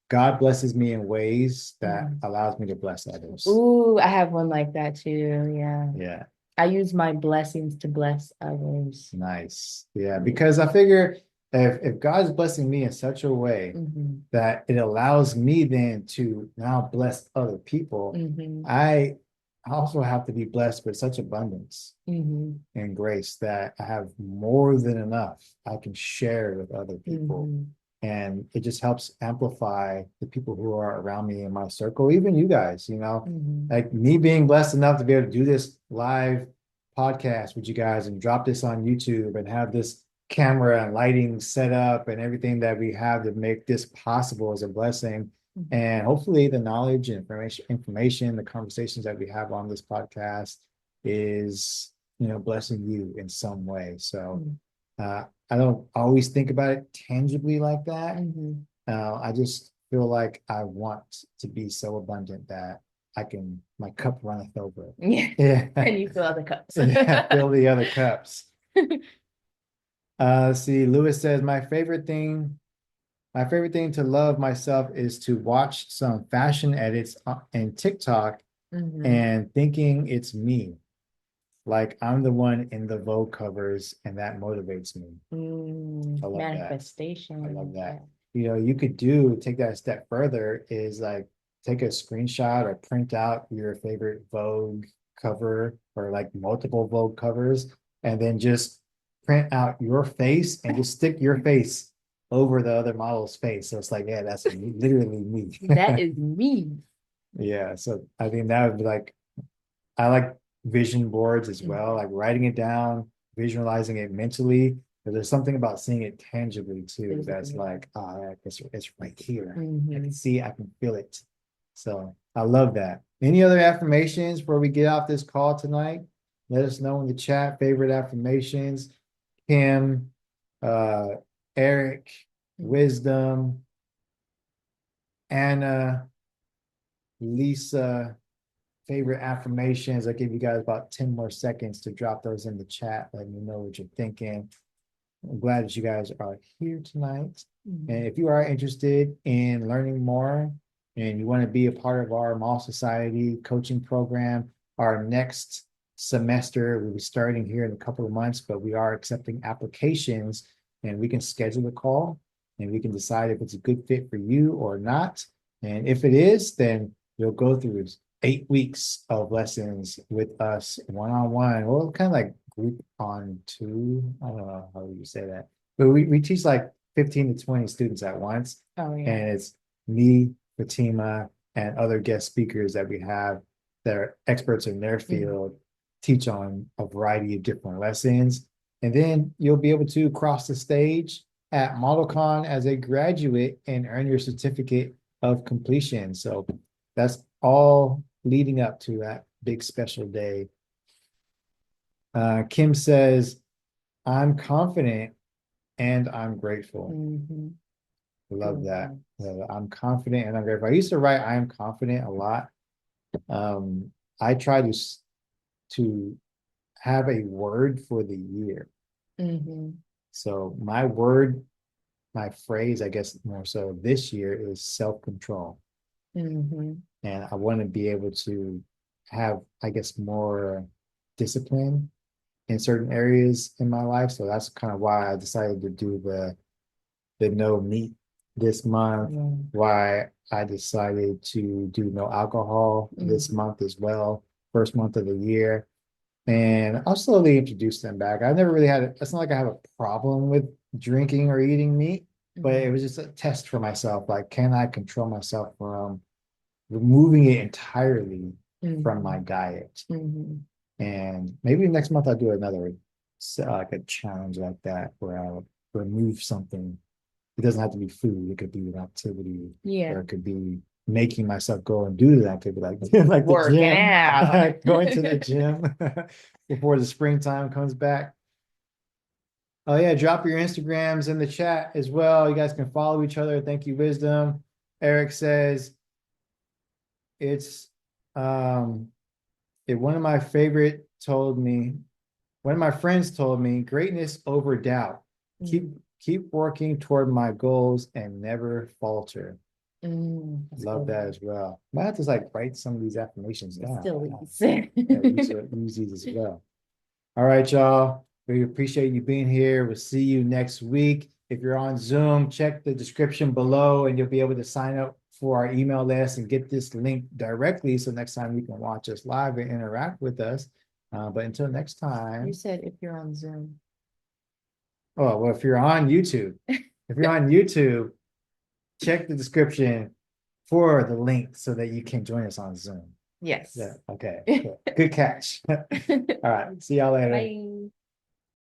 Speaker 1: God blesses me in ways that
Speaker 2: Mhm.
Speaker 1: allows me to bless others.
Speaker 2: Ooh, I have one like that too. Yeah.
Speaker 1: Yeah.
Speaker 2: I use my blessings to bless others.
Speaker 1: Nice. Yeah, because I figure if God's blessing me in such a way
Speaker 2: Mhm.
Speaker 1: that it allows me then to now bless other people,
Speaker 2: Mhm.
Speaker 1: I I also have to be blessed with such abundance
Speaker 2: Mhm.
Speaker 1: and grace that I have more than enough I can share with other people.
Speaker 2: Mhm.
Speaker 1: And it just helps amplify the people who are around me in my circle, even you guys,
Speaker 2: Mhm.
Speaker 1: like me being blessed enough to be able to do this live podcast with you guys and drop this on YouTube and have this camera and lighting set up and everything that we have to make this possible is a blessing.
Speaker 2: Mhm.
Speaker 1: And hopefully the knowledge and information, the conversations that we have on this podcast is, blessing you in some way. So
Speaker 2: Mhm.
Speaker 1: I don't always think about it tangibly like that.
Speaker 2: Mhm.
Speaker 1: I just feel like I want to be so abundant that my cup runneth over.
Speaker 2: Yeah.
Speaker 1: Yeah.
Speaker 2: And you fill out the cups.
Speaker 1: Yeah, fill the other cups. See, Lewis says, my favorite thing to love myself is to watch some fashion edits in TikTok
Speaker 2: Mhm.
Speaker 1: and thinking it's me. Like I'm the one in the Vogue covers, and that motivates me. I love that. I love
Speaker 2: Manifestation.
Speaker 1: that.
Speaker 2: Yeah.
Speaker 1: You could take that a step further is like take a screenshot or print out your favorite Vogue cover or like multiple Vogue covers and then just print out your face and just stick your face over the other model's face. So it's like, yeah, that's literally me.
Speaker 2: That is me.
Speaker 1: Yeah. So I think that would be like, I like vision boards as well,
Speaker 2: Mhm.
Speaker 1: like writing it down, visualizing it mentally. But there's something about seeing it tangibly too that's
Speaker 2: Physically.
Speaker 1: like, oh, it's right here. I can
Speaker 2: Mhm.
Speaker 1: see, I can feel it. So I love that. Any other affirmations before we get off this call tonight? Let us know in the chat, favorite affirmations. Kim, uh, Eric,
Speaker 2: Mhm.
Speaker 1: Wisdom, Anna, Lisa, favorite affirmations. I'll give you guys about 10 more seconds to drop those in the chat. Let me know what you're thinking. I'm glad that you guys are here tonight. And
Speaker 2: Mhm.
Speaker 1: if you are interested in learning more and you want to be a part of our Mall Society coaching program, our next semester will be starting here in a couple of months, but we are accepting applications and we can schedule a call and we can decide if it's a good fit for you or not. And if it is, then you'll go through 8 weeks of lessons with us one-on-one. Well, kind of like group on two. I don't know how you say that, but we teach like 15 to 20 students at once.
Speaker 2: Oh yeah.
Speaker 1: And it's me, Fatima, and other guest speakers that we have that are experts in their
Speaker 2: Mhm.
Speaker 1: field, teach on a variety of different lessons. And then you'll be able to cross the stage at ModelCon as a graduate and earn your certificate of completion. So that's all leading up to that big special day. Kim says, I'm confident and I'm grateful.
Speaker 2: Mhm.
Speaker 1: Love that.
Speaker 2: Mhm.
Speaker 1: I'm confident and I'm grateful. I used to write I am confident a lot. I try to have a word for the year.
Speaker 2: Mhm.
Speaker 1: So my word, my phrase, I guess more so this year is self-control.
Speaker 2: Mhm.
Speaker 1: And I want to be able to have, I guess, more discipline in certain areas in my life. So that's kind of why I decided to do the no meat this month,
Speaker 2: Yeah.
Speaker 1: why I decided to do no alcohol this
Speaker 2: Mhm.
Speaker 1: month as well, first month of the year. And I'll slowly introduce them back. I never really it's not like I have a problem with drinking or eating meat, but it
Speaker 2: Mhm.
Speaker 1: was just a test for myself. Like, can I control myself from removing it entirely from my
Speaker 2: Mhm.
Speaker 1: diet?
Speaker 2: Mhm.
Speaker 1: And maybe next month I'll do another, like a challenge like that where I'll remove something. It doesn't have to be food. It could be an activity,
Speaker 2: Yeah.
Speaker 1: or it could be making myself go and do that. Could be like like the
Speaker 2: Working
Speaker 1: gym,
Speaker 2: out.
Speaker 1: going to the gym before the springtime comes back. Oh yeah, drop your Instagrams in the chat as well. You guys can follow each other. Thank you, Wisdom. Eric says it's um if one of my friends told me greatness over doubt. Keep
Speaker 2: Mhm.
Speaker 1: keep working toward my goals and never falter.
Speaker 2: That's
Speaker 1: Love that
Speaker 2: good.
Speaker 1: as well. Might have to like write some of these affirmations
Speaker 2: It's
Speaker 1: down.
Speaker 2: still
Speaker 1: Yeah, use these as well. All right, y'all. We appreciate you being here. We'll see you next week. If you're on Zoom, check the description below and you'll be able to sign up for our email list and get this link directly. So next time you can watch us live and interact with us. But until next time.
Speaker 2: You said if you're on Zoom.
Speaker 1: Oh, well, if you're on YouTube, check the description for the link so that you can join us on Zoom.
Speaker 2: Yes.
Speaker 1: Yeah. Okay. Good catch. All right. See y'all later.
Speaker 2: Bye.